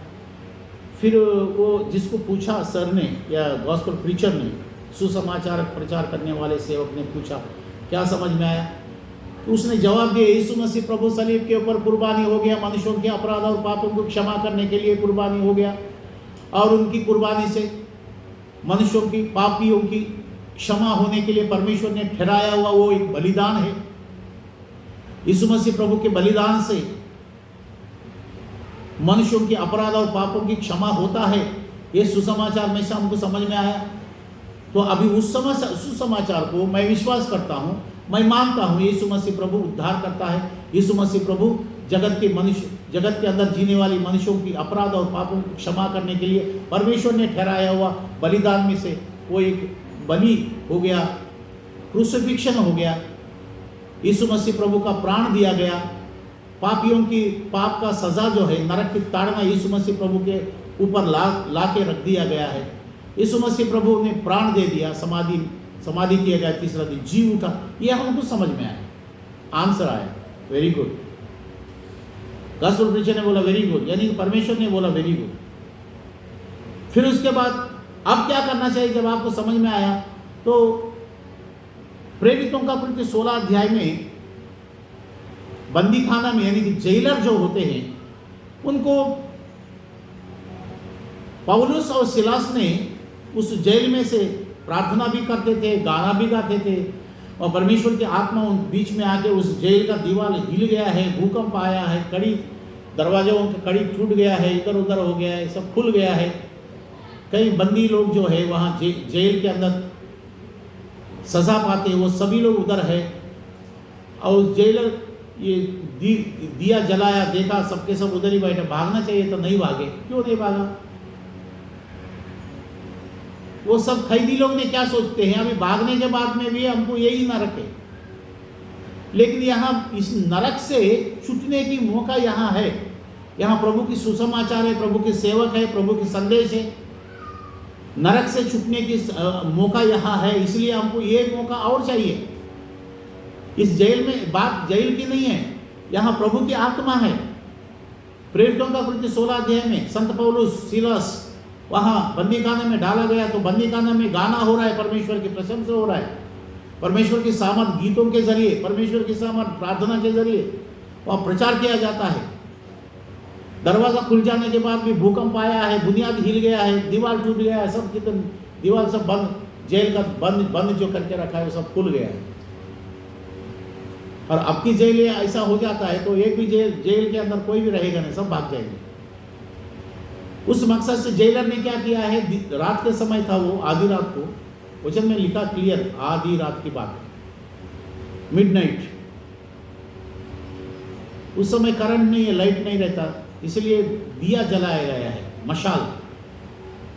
फिर वो जिसको पूछा सर ने या गॉस्पेल प्रीचर ने, सुसमाचार प्रचार करने वाले सेवक ने पूछा क्या समझ में आया, तो उसने जवाब दिया, यीशु मसीह प्रभु सलीब के ऊपर कुर्बानी हो गया, मनुष्यों के अपराध और पापों को क्षमा करने के लिए कुर्बानी हो गया, और उनकी कुर्बानी से मनुष्यों की पापियों की क्षमा होने के लिए परमेश्वर ने ठहराया हुआ वो एक बलिदान है। यीशु मसीह प्रभु के बलिदान से मनुष्यों के अपराध और पापों की क्षमा होता है। ये सुसमाचार में से हमको समझ में आया। तो अभी उस सुसमाचार को मैं विश्वास करता हूँ, मैं मानता हूँ यीशु मसीह प्रभु उद्धार करता है। यीशु मसीह प्रभु जगत के अंदर जीने वाली मनुष्यों की अपराध और पापों को क्षमा करने के लिए परमेश्वर ने ठहराया हुआ बलिदान में से वो एक बलि हो गया, क्रूसिफिक्शन हो गया। यीशु मसीह प्रभु का प्राण दिया गया, पापियों की पाप का सजा जो है नरक की ताड़ना यीशु मसीह प्रभु के ऊपर ला के रख दिया गया है। यीशु मसीह प्रभु ने प्राण दे दिया, समाधि किया गया, तीसरा दिन जी उठा। यह हमको समझ में आया, आंसर आया, वेरी गुड। गॉस्पेल प्रीचर ने बोला वेरी गुड, यानी कि परमेश्वर ने बोला वेरी गुड। फिर उसके बाद अब क्या करना चाहिए? जब आपको समझ में आया तो प्रेरितों का कृत्य 16 अध्याय में बंदी खाना में, यानी कि जेलर जो होते हैं, उनको पौलुस और सिलास ने उस जेल में से प्रार्थना भी करते थे, गाना भी गाते थे, और परमेश्वर की आत्मा उन बीच में आके उस जेल का दीवार हिल गया है, भूकंप आया है, कड़ी दरवाजों का कड़ी टूट गया है, इधर उधर हो गया है, सब खुल गया है। कई बंदी लोग जो है वहाँ जेल के अंदर सजा पाते हैं, वो सभी लोग उधर है। और जेलर ये दिया जलाया, देखा सबके सब उधर ही बैठे, भागना चाहिए तो नहीं भागे, क्यों नहीं भागा? वो सब कैदी लोग ने क्या सोचते हैं, अभी भागने के बाद में भी हमको यही ना रखे। लेकिन यहाँ इस नरक से छूटने की मौका यहाँ है। यहाँ प्रभु की सुसमाचार है, प्रभु के सेवक है, प्रभु की संदेश है। नरक से छूटने की मौका यहाँ है, इसलिए हमको ये मौका और चाहिए। इस जेल में बात जेल की नहीं है, यहाँ प्रभु की आत्मा है। प्रेरितों का कृत्य 16 अध्याय में संत पौलुस सीलास वहाँ बंदीखाने में डाला गया, तो बंदीखाने में गाना हो रहा है, परमेश्वर की प्रशंसा हो रहा है, परमेश्वर की सामर्थ गीतों के जरिए, परमेश्वर की सामर्थ प्रार्थना के जरिए वहाँ प्रचार किया जाता है। दरवाज़ा खुल जाने के बाद भी भूकंप आया है, बुनियाद हिल गया है, दीवार टूट गया है, सब कितने दीवार सब बंद, जेल का बंद जो करके रखा है वो सब खुल गया है। और अब की जेल ऐसा हो जाता है तो एक भी जेल के अंदर कोई भी रहेगा नहीं, सब भाग जाएंगे। उस मकसद से जेलर ने क्या किया है, रात के समय था वो, आधी रात को, वचन में लिखा क्लियर, आधी रात की बात, मिडनाइट। उस समय करंट नहीं है, लाइट नहीं रहता, इसलिए दिया जलाया गया है, मशाल।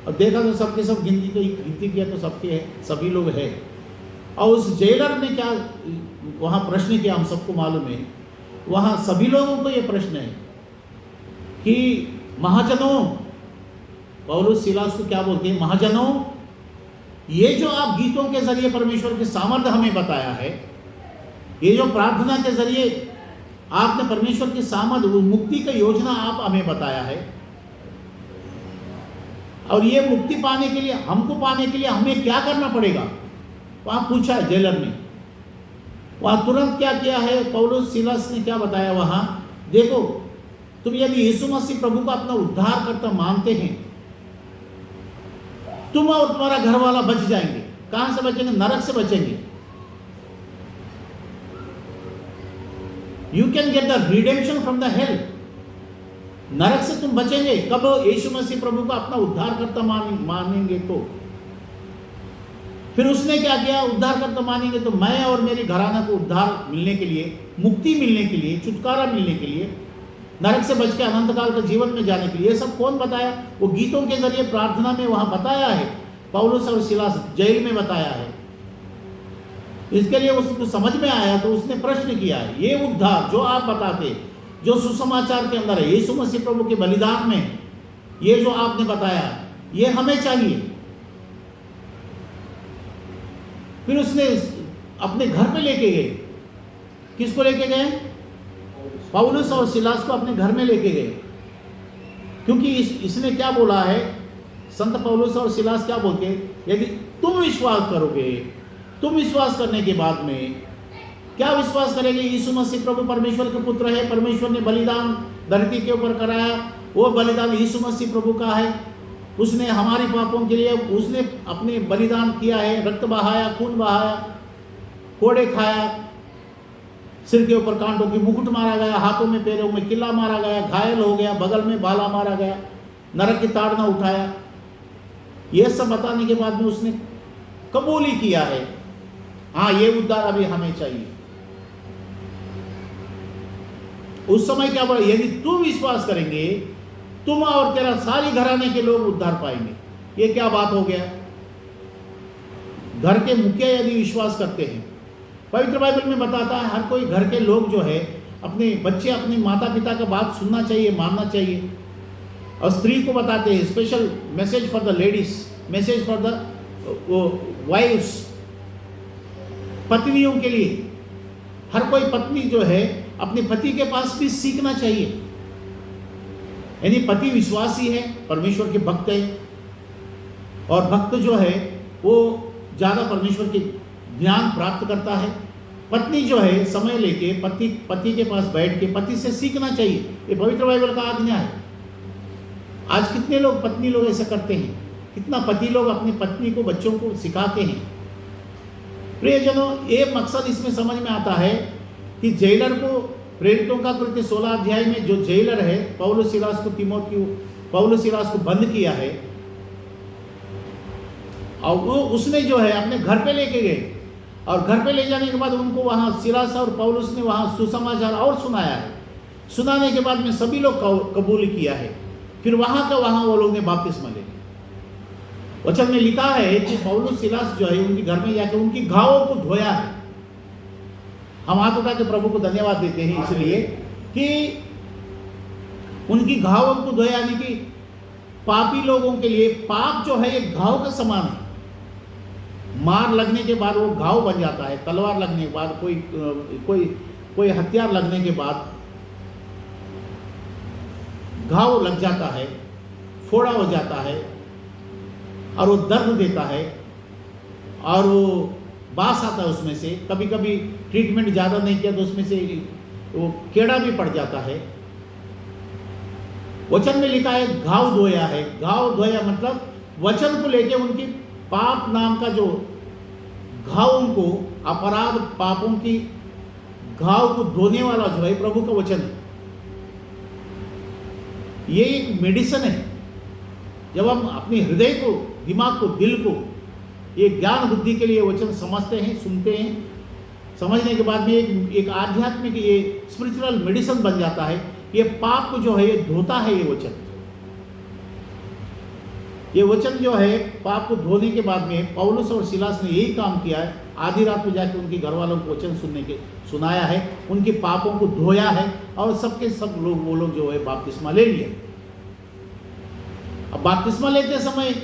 और देखा तो सबके सब गिनती किया तो सबके सभी लोग हैं। और उस जेलर ने क्या वहाँ प्रश्न किया, हम सबको मालूम है, वहाँ सभी लोगों को ये प्रश्न है कि महाजनों, पौलुस सीलास को क्या बोलते हैं, महाजनों, ये जो आप गीतों के जरिए परमेश्वर के सामर्थ्य हमें बताया है, ये जो प्रार्थना के जरिए आपने परमेश्वर की सामर्थ, मुक्ति का योजना आप हमें बताया है, और ये मुक्ति पाने के लिए, हमको पाने के लिए हमें क्या करना पड़ेगा, वहां पूछा है जेलर ने। वहां तुरंत क्या किया है, पौलुस सीलास ने क्या बताया वहां, देखो तुम यदि यीशु मसीह प्रभु को अपना उद्धार करता मानते हैं, तुम और तुम्हारा घर वाला बच जाएंगे। कहां से बचेंगे? नरक से बचेंगे। You can get the redemption from the hell. नरक से तुम बचेंगे कब? यीशु मसीह प्रभु का अपना उद्धार करता मानेंगे तो। फिर उसने क्या किया, उद्धार करता मानेंगे तो मैं और मेरे घराना को उद्धार मिलने के लिए, मुक्ति मिलने के लिए, छुटकारा मिलने के लिए, नरक से बच के अनंत काल के जीवन में जाने के लिए। ये सब कौन बताया? वो गीतों के जरिए प्रार्थना में वहां बताया है, पौलुस और सीलास जेल में बताया है। इसके लिए उसको समझ में आया तो उसने प्रश्न किया है, ये उद्धार जो आप बताते, जो सुसमाचार के अंदर है, यीशु मसीह प्रभु के बलिदान में ये जो आपने बताया, ये हमें चाहिए। फिर उसने अपने घर में लेके गए। किसको लेके गए? पौलुस और सीलास को अपने घर में लेके गए। क्योंकि इसने क्या बोला है, संत पौलुस और सीलास क्या बोलते हैं, यदि तुम विश्वास करोगे, तुम विश्वास करने के बाद में क्या विश्वास करेंगे, यीशु मसीह प्रभु परमेश्वर के पुत्र है, परमेश्वर ने बलिदान धरती के ऊपर कराया, वो बलिदान यीशु मसीह प्रभु का है, उसने हमारे पापों के लिए उसने अपने बलिदान किया है, रक्त बहाया, खून बहाया, कोड़े खाया, सिर के ऊपर कांटों की मुकुट मारा गया, हाथों में पैरों में किला मारा गया, घायल हो गया, बगल में भाला मारा गया, नरक की ताड़ना उठाया। यह सब बताने के बाद में उसने कबूल ही किया है, हाँ ये उद्धार अभी हमें चाहिए। उस समय क्या बोला, यदि तुम विश्वास करेंगे, तुम और तेरा सारी घराने के लोग उद्धार पाएंगे। ये क्या बात हो गया? घर के मुखिया यदि विश्वास करते हैं, पवित्र बाइबल में बताता है हर कोई घर के लोग जो है, अपने बच्चे अपने माता पिता का बात सुनना चाहिए, मानना चाहिए। और स्त्री को बताते हैं, special message for the ladies, message for the wifes, पत्नियों के लिए। हर कोई पत्नी जो है अपने पति के पास भी सीखना चाहिए। यानी पति विश्वासी है, परमेश्वर के भक्त है, और भक्त जो है वो ज़्यादा परमेश्वर के ज्ञान प्राप्त करता है। पत्नी जो है समय लेके पति के पास बैठ के पति से सीखना चाहिए। ये पवित्र बाइबल का आज्ञा है। आज कितने लोग पत्नी लोग ऐसा करते हैं, कितना पति लोग अपनी पत्नी को, बच्चों को सिखाते हैं। प्रियजनों, ये मकसद इसमें समझ में आता है कि जेलर को, प्रेरितों का कृत्य 16 अध्याय में जो जेलर है, पौलुस सिलास को बंद किया है, और वो उसने जो है अपने घर पे लेके गए, और घर पे ले जाने के बाद उनको वहाँ सिलास और पौलुस ने वहाँ सुसमाचार और सुनाया है। सुनाने के बाद में सभी लोग कबूल किया है। फिर वहाँ का वहाँ वो लोग ने बपतिस्मा ले लिया। वचन में लिखा है कि पौलुस सिलास जो है उनके घर में जाकर उनकी घावों को धोया है। हम हाथ उठा के प्रभु को धन्यवाद देते हैं इसलिए कि उनकी घावों को धोया, यानी कि पापी लोगों के लिए पाप जो है एक घाव का समान है। मार लगने के बाद वो घाव बन जाता है, तलवार लगने के बाद, कोई हथियार लगने के बाद घाव लग जाता है, फोड़ा हो जाता है और वो दर्द देता है और वो बास आता है उसमें से। कभी कभी ट्रीटमेंट ज़्यादा नहीं किया तो उसमें से वो कीड़ा भी पड़ जाता है। वचन में लिखा है घाव धोया है। घाव धोया मतलब वचन को लेके उनकी पाप नाम का जो घाव, उनको अपराध पापों की घाव को धोने वाला जो है प्रभु का वचन है। ये एक मेडिसिन है। जब हम अपने हृदय को, दिमाग को, दिल को ये ज्ञान बुद्धि के लिए वचन समझते हैं, सुनते हैं, समझने के बाद में एक आध्यात्मिक, ये स्पिरिचुअल मेडिसिन बन जाता है। ये पाप को जो है ये धोता है। ये वचन जो है पाप को धोने के बाद में पौलुस और सिलास ने यही काम किया है। आधी रात में जाकर उनके घर वालों को वचन सुनाया है, उनके पापों को धोया है और सबके सब लोग, वो लोग जो है बपतिस्मा ले लिया। अब बपतिस्मा लेते समय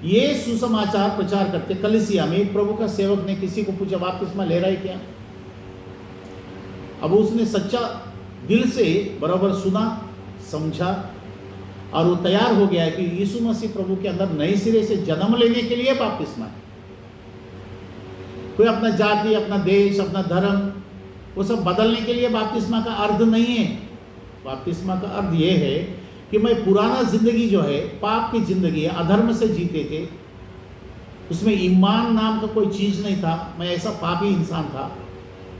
ये सुसमाचार प्रचार करते। कलीसिया में एक प्रभु का सेवक ने किसी को पूछा, बपतिस्मा ले रहा है क्या? अब उसने सच्चा दिल से बराबर सुना, समझा और वो तैयार हो गया है कि यीशु मसीह प्रभु के अंदर नए सिरे से जन्म लेने के लिए बपतिस्मा है। कोई अपना जाति, अपना देश, अपना धर्म, वो सब बदलने के लिए बपतिस्मा का अर्थ नहीं है। बपतिस्मा का अर्थ ये है कि मैं पुराना जिंदगी जो है, पाप की जिंदगी है, अधर्म से जीते थे, उसमें ईमान नाम का कोई चीज़ नहीं था, मैं ऐसा पापी इंसान था,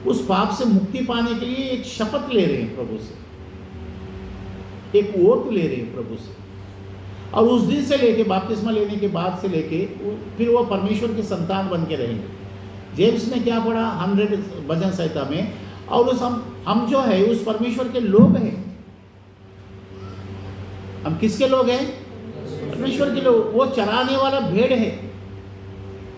उस पाप से मुक्ति पाने के लिए एक शपथ ले रहे हैं प्रभु से, एक वोट ले रहे हैं प्रभु से। और उस दिन से लेके, बपतिस्मा लेने के बाद से लेके फिर वो परमेश्वर के संतान बन के रहेंगे। जेम्स ने क्या पढ़ा 100 भजन संहिता में, और उस हम जो है उस परमेश्वर के लोग हैं। हम किसके लोग हैं? परमेश्वर के लोग। वो चराने वाला भेड़ है।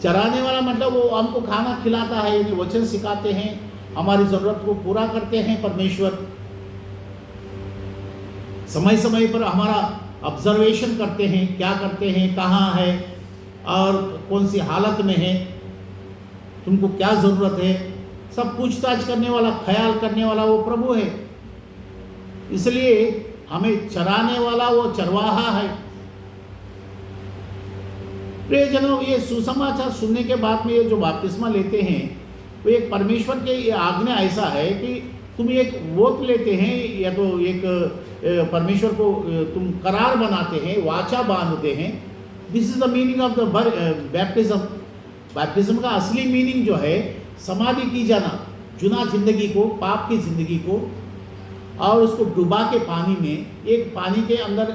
चराने वाला मतलब वो हमको खाना खिलाता है, यानी वचन सिखाते हैं, हमारी ज़रूरत को पूरा करते हैं परमेश्वर। समय समय पर हमारा ऑब्जर्वेशन करते हैं, क्या करते हैं, कहाँ है और कौन सी हालत में है, तुमको क्या ज़रूरत है, सब पूछताछ करने वाला, ख्याल करने वाला वो प्रभु है। इसलिए हमें चराने वाला वो चरवाहा है। प्रियजनों, ये सुसमाचार सुनने के बाद में ये जो बपतिस्मा लेते हैं, वो एक परमेश्वर के ये आज्ञा ऐसा है कि तुम एक वोट लेते हैं, या तो एक परमेश्वर को तुम करार बनाते हैं, वाचा बांधते हैं। This is the meaning of the baptism. Baptism का असली मीनिंग जो है समाधि की जाना, जुना जिंदगी को, पाप की जिंदगी को, और उसको डुबा के पानी में, एक पानी के अंदर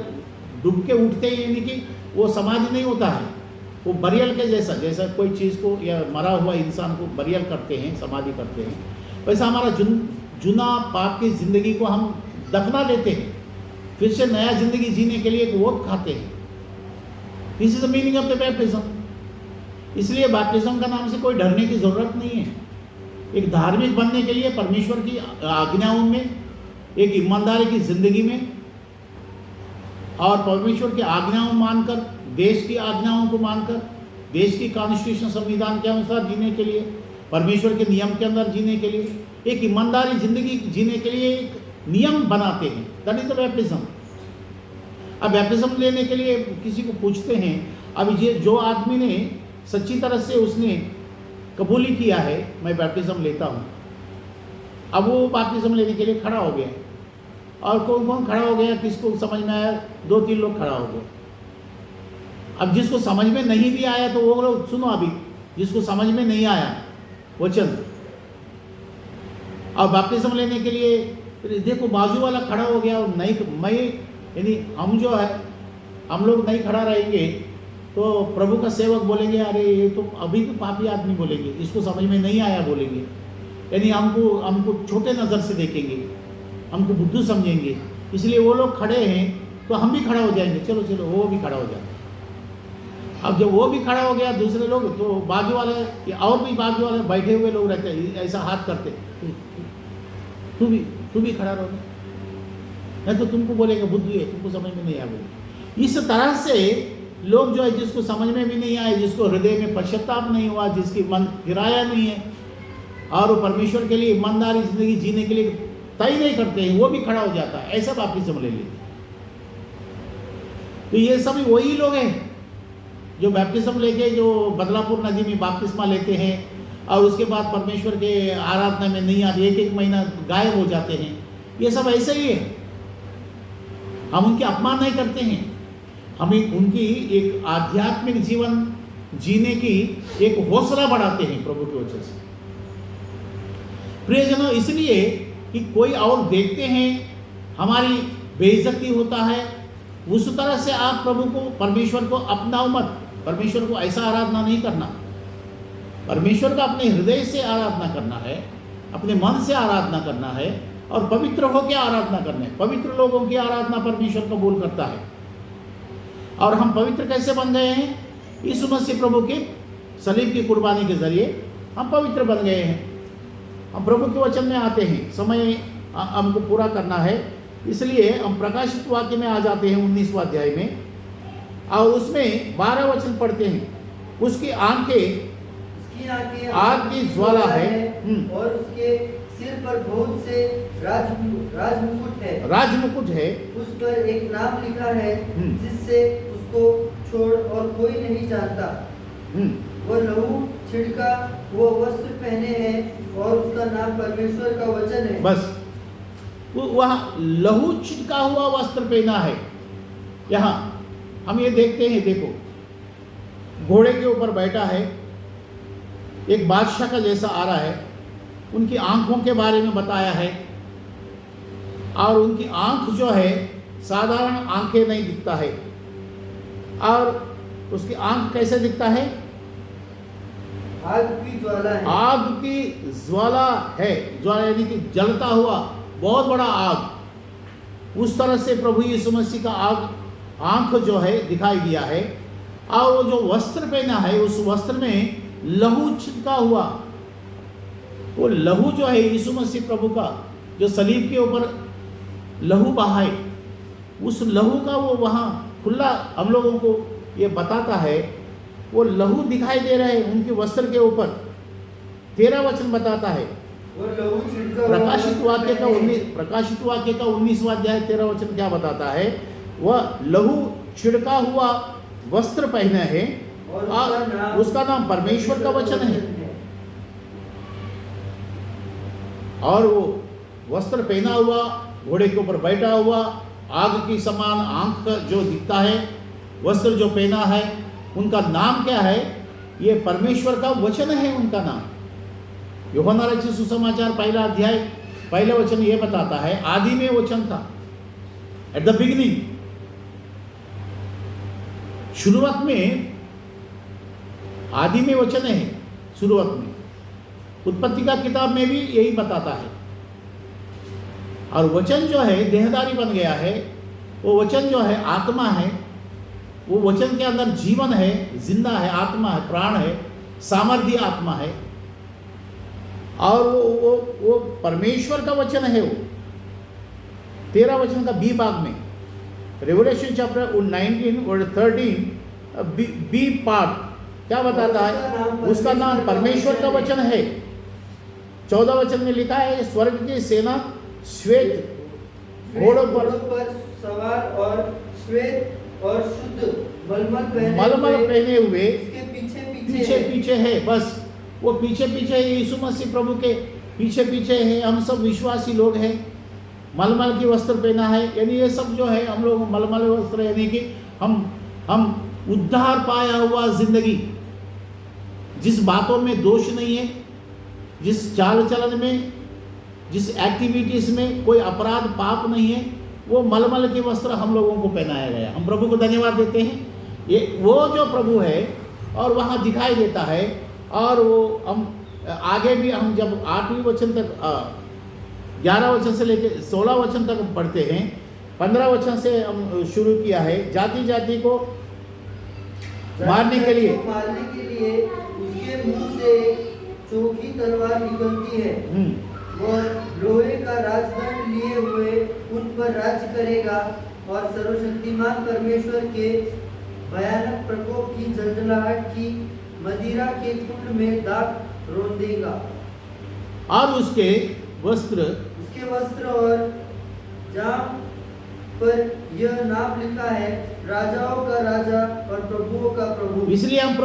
डूब के उठते हैं, यानी कि वो समाधि नहीं होता है, वो बरियल के जैसा कोई चीज़ को या मरा हुआ इंसान को बरियल करते हैं, समाधि करते हैं, वैसा हमारा जुना पाप की ज़िंदगी को हम दफना देते हैं, फिर से नया ज़िंदगी जीने के लिए एक वोट खाते हैं। This is the meaning of the baptism. इसलिए बैप्टिज्म का नाम से कोई डरने की ज़रूरत नहीं है। एक धार्मिक बनने के लिए परमेश्वर की आज्ञाओं में, एक ईमानदारी की ज़िंदगी में और परमेश्वर की आज्ञाओं मानकर, देश की आज्ञाओं को मानकर, देश की कॉन्स्टिट्यूशन संविधान के अनुसार जीने के लिए, परमेश्वर के नियम के अंदर जीने के लिए, एक ईमानदारी ज़िंदगी जीने के लिए एक नियम बनाते हैं। That is the baptism. अब बैप्टिज्म लेने के लिए किसी को पूछते हैं, अब ये जो आदमी ने सच्ची तरह से उसने कबूली किया है मैं बैप्टिज्म लेता हूँ, अब वो बैप्टिज्म लेने के लिए खड़ा हो गया। और कौन कौन खड़ा हो गया, किसको समझ में आया? 2-3 लोग खड़ा हो गए। अब जिसको समझ में नहीं भी आया तो वो लोग सुनो, अभी जिसको समझ में नहीं आया वचन, अब बपतिस्मा लेने के लिए फिर देखो बाजू वाला खड़ा हो गया और नहीं, मैं यानी हम जो है हम लोग नहीं खड़ा रहेंगे तो प्रभु का सेवक बोलेंगे अरे ये तो अभी तो पापी आदमी बोलेंगे, इसको समझ में नहीं आया बोलेंगे, यानी हमको छोटे नज़र से देखेंगे, हमको बुद्धू समझेंगे। इसलिए वो लोग खड़े हैं तो हम भी खड़ा हो जाएंगे, चलो चलो वो भी खड़ा हो जाए। अब जब वो भी खड़ा हो गया दूसरे लोग, तो बाजू वाले या और भी बाजू वाले बैठे हुए लोग रहते हैं, ऐसा हाथ करते, तू भी खड़ा रहो, नहीं तो तुमको बोलेगा बुद्धू है, तुमको समझ में नहीं आया बोले। इस तरह से लोग जो है जिसको समझ में भी नहीं आए, जिसको हृदय में पश्चाताप नहीं हुआ, जिसकी मन किराया नहीं है और वो परमेश्वर के लिए ईमानदारी जिंदगी जीने के लिए तय नहीं करते हैं, वो भी खड़ा हो जाता है, ऐसा बपतिस्मा ले लेते। तो ये सभी वही लोग हैं जो बपतिस्मा लेके जो बदलापुर नदी में बपतिस्मा लेते हैं और उसके बाद परमेश्वर के आराधना में नहीं आते, एक महीना गायब हो जाते हैं। ये सब ऐसे ही है। हम उनके अपमान नहीं करते हैं, हमें उनकी एक आध्यात्मिक जीवन जीने की एक हौसला बढ़ाते हैं प्रभु की वजह से। प्रियजनों, इसलिए कि कोई और देखते हैं हमारी बेइज्जती होता है, उस तरह से आप प्रभु को परमेश्वर को अपनाओ मत। परमेश्वर को ऐसा आराधना नहीं करना, परमेश्वर का अपने हृदय से आराधना करना है, अपने मन से आराधना करना है और पवित्र होकर आराधना करना है। पवित्र लोगों की आराधना परमेश्वर कबूल करता है। और हम पवित्र कैसे बन गए हैं? यीशु मसीह प्रभु के सलीब की कुर्बानी के जरिए हम पवित्र बन गए हैं। हम प्रभु के वचन में आते हैं, समय हमको पूरा करना है, इसलिए हम प्रकाशित वाक्य में आ जाते हैं 19वां अध्याय में और उसमें 12 वचन पढ़ते हैं। उसकी आंखें आग की ज्वाला है और उसके सिर पर बहुत से राजमुकुट है। उस पर एक नाम लिखा है जिससे उसको छोड़ और कोई नहीं जानता। वो लहू छिड़का वो वस्त्र पहने हैं और उसका नाम परमेश्वर का वचन है। बस वहाँ लहू छिड़का हुआ वस्त्र पहना है। यहाँ हम ये देखते हैं, देखो घोड़े के ऊपर बैठा है, एक बादशाह का जैसा आ रहा है। उनकी आंखों के बारे में बताया है और उनकी आंख जो है साधारण आंखें नहीं दिखता है। और उसकी आंख कैसे दिखता है? आग की ज्वाला है। आग की ज्वाला है, ज्वाला यानी कि जलता हुआ बहुत बड़ा आग। उस तरह से प्रभु यीशु मसीह का आंख जो है दिखाई दिया है। और वो जो वस्त्र पहना है उस वस्त्र में लहू छिड़का हुआ, वो लहू जो है यीशु मसीह प्रभु का जो सलीब के ऊपर लहू बहाए, उस लहू का वो वहाँ खुला हम लोगों को ये बताता है। वो लहू दिखाई दे रहे हैं उनके वस्त्र के ऊपर। 13 वचन बताता है। वो लहू छिड़का प्रकाशित वाक्य का 19वां अध्याय 13 वचन क्या बताता है? वह लहू छिड़का हुआ वस्त्र पहने हैं और उसका नाम परमेश्वर का वचन है। और वो वस्त्र पहना हुआ, घोड़े के ऊपर बैठा हुआ, आग की समान आंख जो दिखता है, वस्त्र जो पहना है, उनका नाम क्या है? ये परमेश्वर का वचन है उनका नाम। यूहन्ना रचित सुसमाचार 1 अध्याय 1 वचन ये बताता है, आदि में वचन था, एट द बिगिनिंग, शुरुआत में आदि में वचन है। शुरुआत में उत्पत्ति का किताब में भी यही बताता है। और वचन जो है देहधारी बन गया है। वो वचन जो है आत्मा है, वो वचन के अंदर जीवन है, जिंदा है, आत्मा है, प्राण है, सामर्थ्य आत्मा है। और वो परमेश्वर का वचन है। वो 13 वचन का बी भाग में, रेवलेशन चैप्टर 19 और 13 बी पार्ट क्या बताता है? उसका नाम परमेश्वर का वचन है। 14 वचन में लिखा है, स्वर्ग की सेना श्वेत घोड़ों पर सवार और श्वेत और शुद्ध मलमल पहने हुए इसके पीछे है। बस वो पीछे है, यीशु मसीह प्रभु के पीछे है। हम सब विश्वासी लोग हैं। मलमल की वस्त्र पहना है, यानी ये सब जो है हम लोग मलमल वस्त्र, यानी कि हम उद्धार पाया हुआ जिंदगी, जिस बातों में दोष नहीं है, जिस चाल चलन में, जिस एक्टिविटीज में कोई अपराध पाप नहीं है, वो मलमल के वस्त्र हम लोगों को पहनाया गया। हम प्रभु को धन्यवाद देते हैं। ये वो जो प्रभु है और वहाँ दिखाई देता है। और वो हम आगे भी हम जब 8वें वचन तक 11 वचन से लेकर 16 वचन तक पढ़ते हैं, 15 वचन से हम शुरू किया है। जाति जाति को मारने के लिए उसके मुंह से चोखी तलवार निकलती है। वह लोहे का राजदंड लिए हुए उन पर राज्य करेगा और सर्वशक्तिमान परमेश्वर के भयानक प्रकोप की जलजलाहट की मदिरा के कुंड में दाग रौंदेगा। और उसके वस्त्र और जाम पर यह नाम लिखा है, राजाओं का राजा और प्रभुओं का प्रभु। इसलिए हम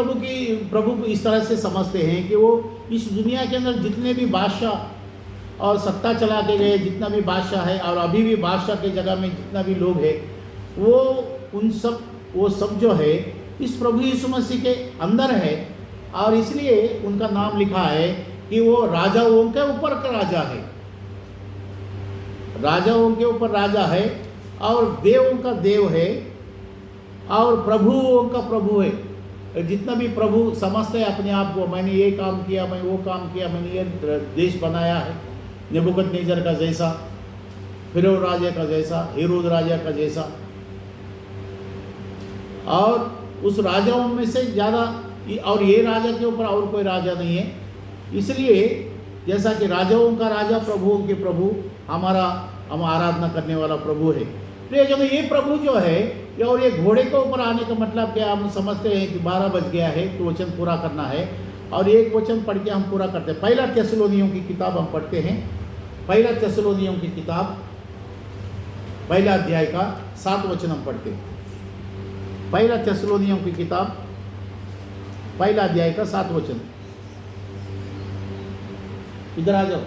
प्रभु को इस तरह से समझते हैं कि वो इस दुनिया के अंदर जितने भी बादशाह और सत्ता चला के गए, जितना भी बादशाह है और अभी भी बादशाह के जगह में जितना भी लोग हैं, वो सब जो है इस प्रभु यीशु मसीह के अंदर है। और इसलिए उनका नाम लिखा है कि वो राजाओं के ऊपर का राजा है, राजाओं के ऊपर राजा है और देवों का देव है और प्रभुओं का प्रभु है। जितना भी प्रभु समझते हैं अपने आप को, मैंने ये काम किया, मैं वो काम किया, मैंने ये देश बनाया है, नेबूकदनेस्सर का जैसा, फिरौन राजा का जैसा, हेरोद राजा का जैसा, और उस राजाओं में से ज़्यादा, और ये राजा के ऊपर और कोई राजा नहीं है। इसलिए जैसा कि राजाओं का राजा, प्रभुओं के प्रभु, हम आराधना करने वाला प्रभु है। तो ये प्रभु जो है, और ये घोड़े के ऊपर आने का मतलब क्या, हम समझते हैं कि 12 बज गया है तो वचन पूरा करना है, और एक वचन पढ़ के हम पूरा करते हैं। पहला थिस्सलुनीयों की किताब हम पढ़ते हैं, पहला थिस्सलुनीयों की किताब पहला अध्याय का 7 वचन हम पढ़ते हैं। पहला थिस्सलुनीयों की किताब पहला अध्याय का 7 वचन, इधर आ जाओ,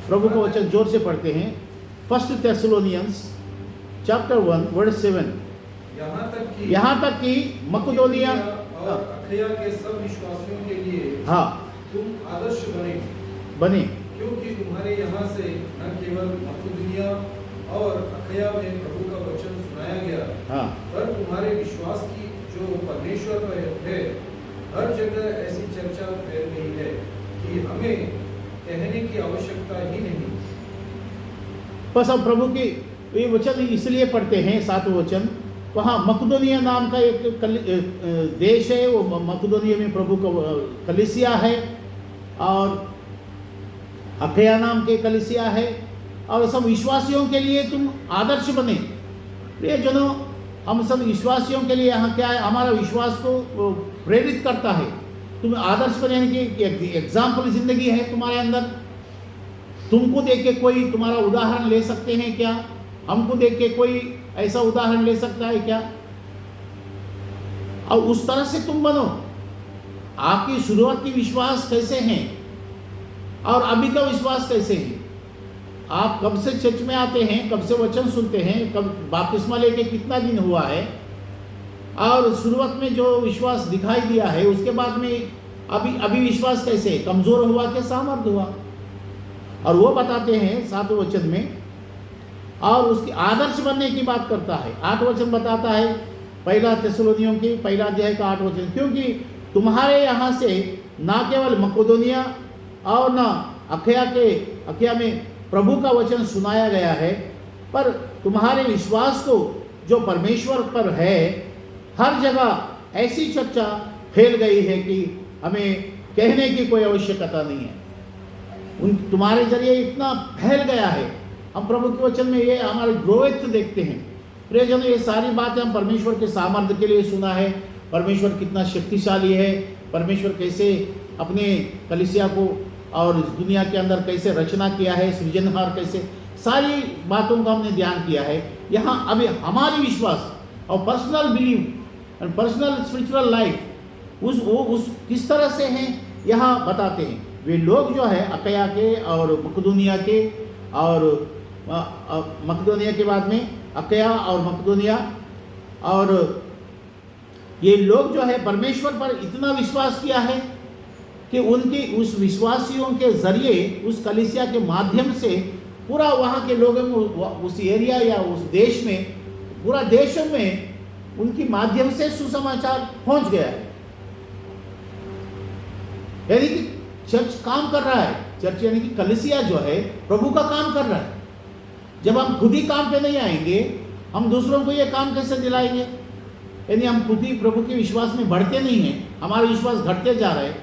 प्रभु का वचन जोर से पढ़ते हैं। 1 Thessalonians chapter 1 verse 7, यहाँ तक कि मकदोनिया और अखया के सब विश्वासियों के लिए हाँ तुम आदर्श बने, क्योंकि तुम्हारे यहाँ से न केवल मकदोनिया और अखया में प्रभु का वचन सुनाया गया, हाँ, पर तुम्हारे विश्वास की जो परमेश्वर पर है, हर जगह ऐसी चर्चा फैल गई है कि हमें कहने की आवश्यकता ही नहीं। बस हम प्रभु की ये वचन इसलिए पढ़ते हैं, 7 वचन। वहाँ मकदोनिया नाम का एक देश है, वो मकदोनिया में प्रभु का कलीसिया है, और अखया नाम के कलीसिया है, और सब विश्वासियों के लिए तुम आदर्श बने। प्रिय जनों, हम सब विश्वासियों के लिए यहाँ क्या है, हमारा विश्वास को प्रेरित करता है। तुम आदर्श बने की एग्जाम्पल जिंदगी है तुम्हारे अंदर। तुमको देख के कोई तुम्हारा उदाहरण ले सकते हैं क्या? हमको देख के कोई ऐसा उदाहरण ले सकता है क्या? और उस तरह से तुम बनो। आपकी शुरुआती विश्वास कैसे हैं और अभी का विश्वास कैसे है? आप कब से चर्च में आते हैं, कब से वचन सुनते हैं, कब बपतिस्मा लेके कितना दिन हुआ है, और शुरुआत में जो विश्वास दिखाई दिया है उसके बाद में अभी विश्वास कैसे है? कमजोर हुआ कि सामर्थ हुआ? और वो बताते हैं 7 वचन में, और उसकी आदर्श बनने की बात करता है। 8 वचन बताता है, पहला थिस्सलुनीयों की पहला अध्याय का 8 वचन, क्योंकि तुम्हारे यहाँ से ना केवल मकदोनिया और ना अखया में प्रभु का वचन सुनाया गया है, पर तुम्हारे विश्वास को जो परमेश्वर पर है, हर जगह ऐसी चर्चा फैल गई है कि हमें कहने की कोई आवश्यकता नहीं है। तुम्हारे जरिए इतना फैल गया है। हम प्रभु के वचन में ये हमारे ग्रोथ देखते हैं। प्रियजन, ये सारी बातें हम परमेश्वर के सामर्थ्य के लिए सुना है। परमेश्वर कितना शक्तिशाली है, परमेश्वर कैसे अपने कलीसिया को और इस दुनिया के अंदर कैसे रचना किया है, सृजनहार कैसे, सारी बातों का हमने ध्यान किया है। यहाँ अभी हमारी विश्वास और personal believe and personal spiritual life उस किस तरह से हैं यहाँ बताते हैं। वे लोग जो है अखया के और मकदोनिया के, और मकदोनिया के बाद में अकया और मकदोनिया, और ये लोग जो है परमेश्वर पर इतना विश्वास किया है कि उनके उस विश्वासियों के जरिए, उस कलीसिया के माध्यम से पूरा वहाँ के लोगों में, उस एरिया या उस देश में, पूरा देशों में उनकी माध्यम से सुसमाचार पहुंच गया है। यानी कि चर्च काम कर रहा है। चर्च यानी कि कलीसिया जो है प्रभु का काम कर रहा है। जब हम खुद ही काम पे नहीं आएंगे, हम दूसरों को ये काम कैसे दिलाएंगे? यानी हम खुद ही प्रभु के विश्वास में बढ़ते नहीं हैं, हमारा विश्वास घटते जा रहा है।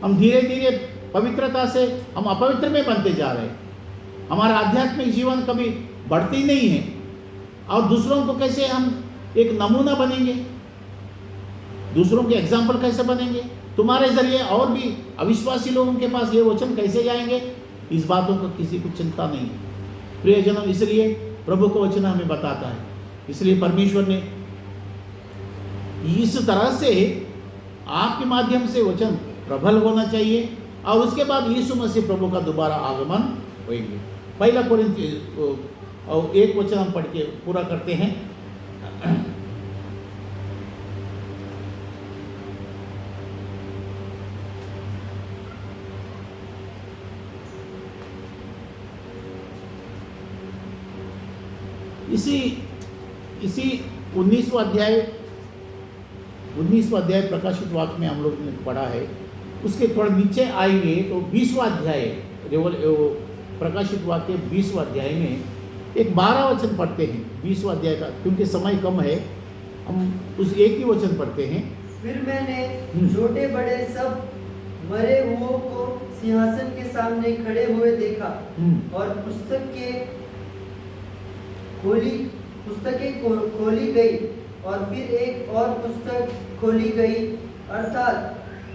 हम धीरे धीरे पवित्रता से हम अपवित्र में बनते जा रहे हैं। हमारा आध्यात्मिक जीवन कभी बढ़ती ही नहीं है। और दूसरों को कैसे हम एक नमूना बनेंगे? दूसरों के एग्जाम्पल कैसे बनेंगे? तुम्हारे जरिए और भी अविश्वासी लोगों के पास ये वचन कैसे जाएंगे? इस बातों का किसी को चिंता नहीं है प्रियजनों। इसलिए प्रभु का वचन हमें बताता है। इसलिए परमेश्वर ने इस तरह से आपके माध्यम से वचन प्रबल होना चाहिए, और उसके बाद यीशु मसीह प्रभु का दोबारा आगमन होंगे। पहला कोरिन्थियों और एक वचन हम पढ़ के पूरा करते हैं। इसी 19वां अध्याय प्रकाशित वाक्य में हम लोग ने पढ़ा है। उसके थोड़ा नीचे आएंगे तो 20वां अध्याय, प्रकाशित वाक्य 20वां अध्याय में एक 12 वचन पढ़ते हैं 20वां अध्याय का, क्योंकि समय कम है, हम उस एक ही वचन पढ़ते हैं। फिर मैंने छोटे बड़े सब मरे हुओं को सिंहासन के सामने खड़े हुए देखा, और पुस्तकें खोली गई, और फिर एक और पुस्तक खोली गई, अर्थात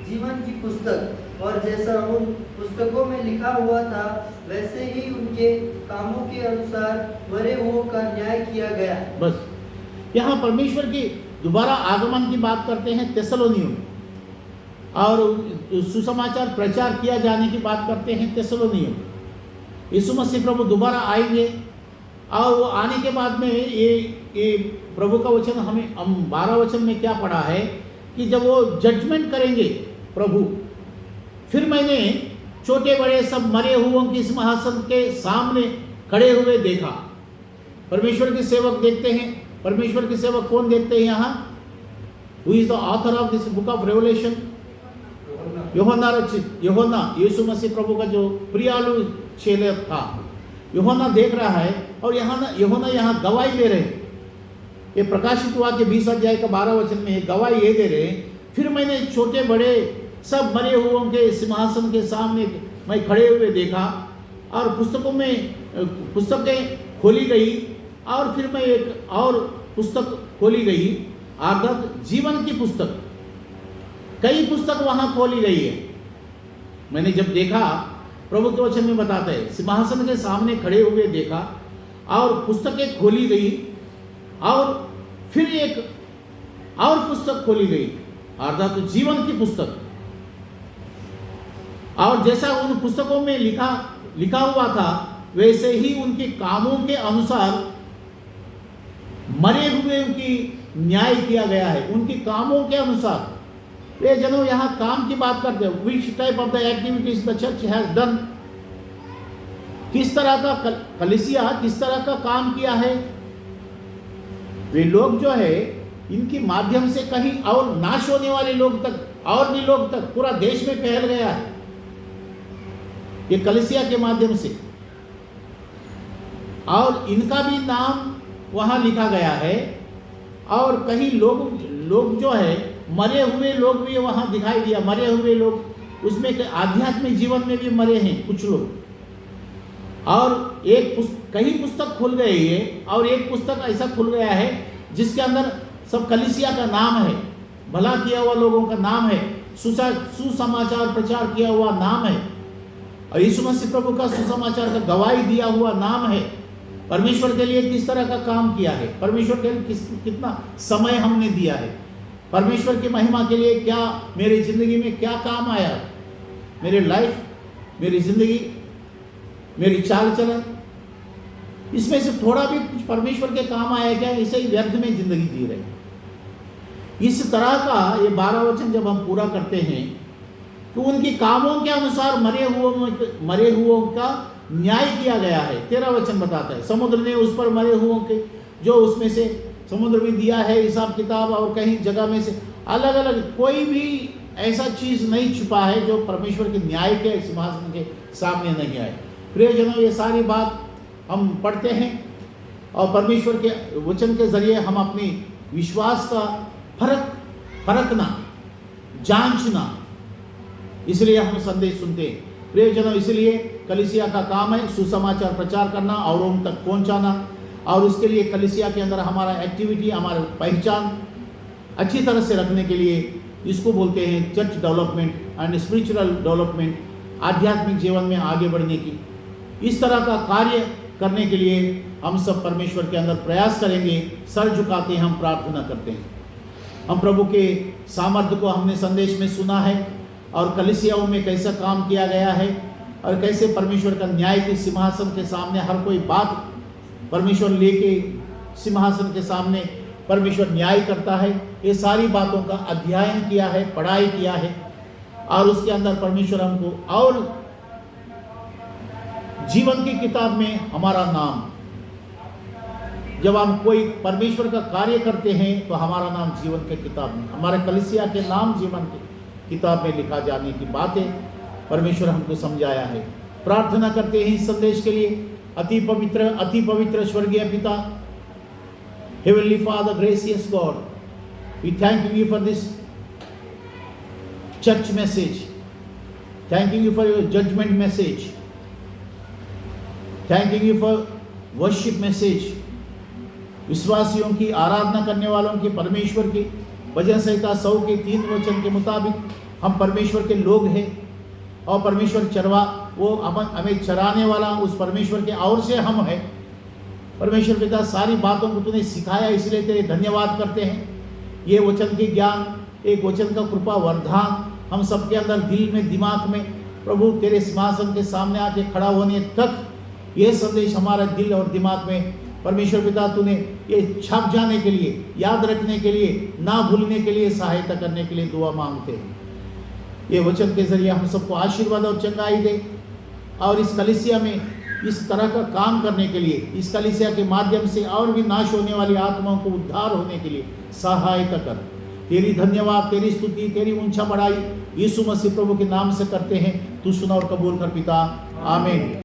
जीवन की पुस्तक। और जैसा उन पुस्तकों में लिखा हुआ था, वैसे ही उनके कामों के अनुसार मरे हुओं का न्याय किया गया। बस यहाँ परमेश्वर की दोबारा आगमन की बात करते हैं थिस्सलुनीयों में, और सुसमाचार प्रचार किया जाने की बात करते हैं थिस्सलुनीयों में। यीशु मसीह प्रभु दोबारा आएंगे, और वो आने के बाद में ये प्रभु का वचन हम 12 वचन में क्या पढ़ा है कि जब वो जजमेंट करेंगे प्रभु, फिर मैंने छोटे बड़े सब मरे हुओं की सिंहासन के सामने खड़े हुए देखा। परमेश्वर के सेवक देखते हैं। परमेश्वर के सेवक कौन देखते हैं यहाँ? Who is the author of this book of revelation? यूहन्ना, यीशु मसीह प्रभु का जो प्रियालु चेला था, यूहन्ना देख रहा है, और यूहन्ना यहाँ गवाही दे रहे हैं। ये प्रकाशित वाक्य 20 अध्याय का 12 वचन में गवाही ये दे रहे हैं, फिर मैंने छोटे बड़े सब मरे हुओं के सिंहासन के सामने मैं खड़े हुए देखा, और पुस्तकें खोली गई, और फिर मैं एक और पुस्तक खोली गई, अर्थात जीवन की पुस्तक। कई पुस्तक वहाँ खोली गई है। मैंने जब देखा, प्रभु के वचन में बताता है, सिंहासन के सामने खड़े हुए देखा, और पुस्तकें खोली गई, और फिर एक और पुस्तक खोली गई, अर्थात जीवन की पुस्तक। और जैसा उन पुस्तकों में लिखा हुआ था, वैसे ही उनके कामों के अनुसार मरे हुए की न्याय किया गया है। उनके कामों के अनुसार। ये जनों यहाँ काम की बात करते हैं। Which type of the activities the church has done, किस तरह का कलीसिया किस तरह का काम किया है। वे लोग जो है, इनके माध्यम से कहीं और नाश होने वाले लोग तक, और भी लोग तक पूरा देश में फैल गया है, ये कलीसिया के माध्यम से। और इनका भी नाम वहां लिखा गया है, और कहीं लोग जो है, मरे हुए लोग भी वहां दिखाई दिया। मरे हुए लोग, उसमें आध्यात्मिक जीवन में भी मरे हैं कुछ लोग। और कई पुस्तक खुल गई है, और एक पुस्तक ऐसा खुल गया है जिसके अंदर सब कलीसिया का नाम है, भला किया हुआ लोगों का नाम है, सुसमाचार प्रचार किया हुआ नाम है, और यीशु मसीह प्रभु का सुसमाचार का गवाही दिया हुआ नाम है। परमेश्वर के लिए किस तरह का काम किया है, परमेश्वर के लिए कितना समय हमने दिया है, परमेश्वर की महिमा के लिए क्या मेरी जिंदगी में क्या काम आया, मेरी लाइफ, मेरी जिंदगी, मेरी चाल चलन, इसमें से थोड़ा भी कुछ परमेश्वर के काम आया क्या, इसे ही व्यर्थ में जिंदगी जी रहे। इस तरह का ये 12 वचन जब हम पूरा करते हैं तो उनके कामों के अनुसार मरे हुओं का न्याय किया गया है। 13 वचन बताता है, समुद्र ने उस पर मरे हुओं के जो उसमें से समुद्र में दिया है हिसाब किताब, और कहीं जगह में से अलग अलग कोई भी ऐसा चीज नहीं छुपा है जो परमेश्वर के न्याय के सिंहासन के सामने नहीं आए। प्रियजनों, ये सारी बात हम पढ़ते हैं और परमेश्वर के वचन के जरिए हम अपनी विश्वास का फरकना, जांचना, इसलिए हम संदेश सुनते हैं। प्रियजनों, इसलिए कलीसिया का काम है सुसमाचार प्रचार करना और उन तक पहुंचाना, और उसके लिए कलीसिया के अंदर हमारा एक्टिविटी, हमारा पहचान अच्छी तरह से रखने के लिए इसको बोलते हैं church development and spiritual development, आध्यात्मिक जीवन में आगे बढ़ने की। इस तरह का कार्य करने के लिए हम सब परमेश्वर के अंदर प्रयास करेंगे। सर झुकाते हैं, हम प्रार्थना करते हैं। हम प्रभु के सामर्थ्य को हमने संदेश में सुना है और कलीसियाओं में कैसा काम किया गया है और कैसे परमेश्वर का न्याय के सिंहासन के सामने हर कोई बात परमेश्वर लेके सिंहासन के सामने परमेश्वर न्याय करता है। ये सारी बातों का अध्ययन किया है, पढ़ाई किया है, और उसके अंदर परमेश्वर हमको और जीवन की किताब में हमारा नाम, जब हम कोई परमेश्वर का कार्य करते हैं तो हमारा नाम जीवन के किताब में, हमारे कलीसिया के नाम जीवन के किताब में लिखा जाने की बातें परमेश्वर हमको समझाया है। प्रार्थना करते हैं इस संदेश के लिए। अति पवित्र स्वर्गीय पिता, Heavenly Father, gracious God, we thank you for this church message, thanking you for your judgment message, thanking you for worship message। विश्वासियों की, आराधना करने वालों की, परमेश्वर की भजन संहिता 100 के 3 वचन के मुताबिक हम परमेश्वर के लोग हैं, और परमेश्वर चरवा, वो हमें चराने वाला उस परमेश्वर के और से हम हैं। परमेश्वर पिता, सारी बातों को तूने सिखाया, इसलिए तेरे धन्यवाद करते हैं। ये वचन के ज्ञान, एक वचन का कृपा वरदान हम सबके अंदर दिल में, दिमाग में, प्रभु तेरे सिंहासन के सामने आके खड़ा होने तक ये संदेश हमारे दिल और दिमाग में परमेश्वर पिता तूने ये छप जाने के लिए, याद रखने के लिए, ना भूलने के लिए सहायता करने के लिए दुआ मांगते हैं। ये वचन के जरिए हम सबको आशीर्वाद और चंगाई दे, और इस कलीसिया में इस तरह का काम करने के लिए, इस कलीसिया के माध्यम से और भी नाश होने वाली आत्माओं को उद्धार होने के लिए सहायता कर। तेरी धन्यवाद, तेरी स्तुति, तेरी ऊंचा बढ़ाई यीशु मसीह प्रभु के नाम से करते हैं। तू सुना और कबूल कर पिता, आमीन।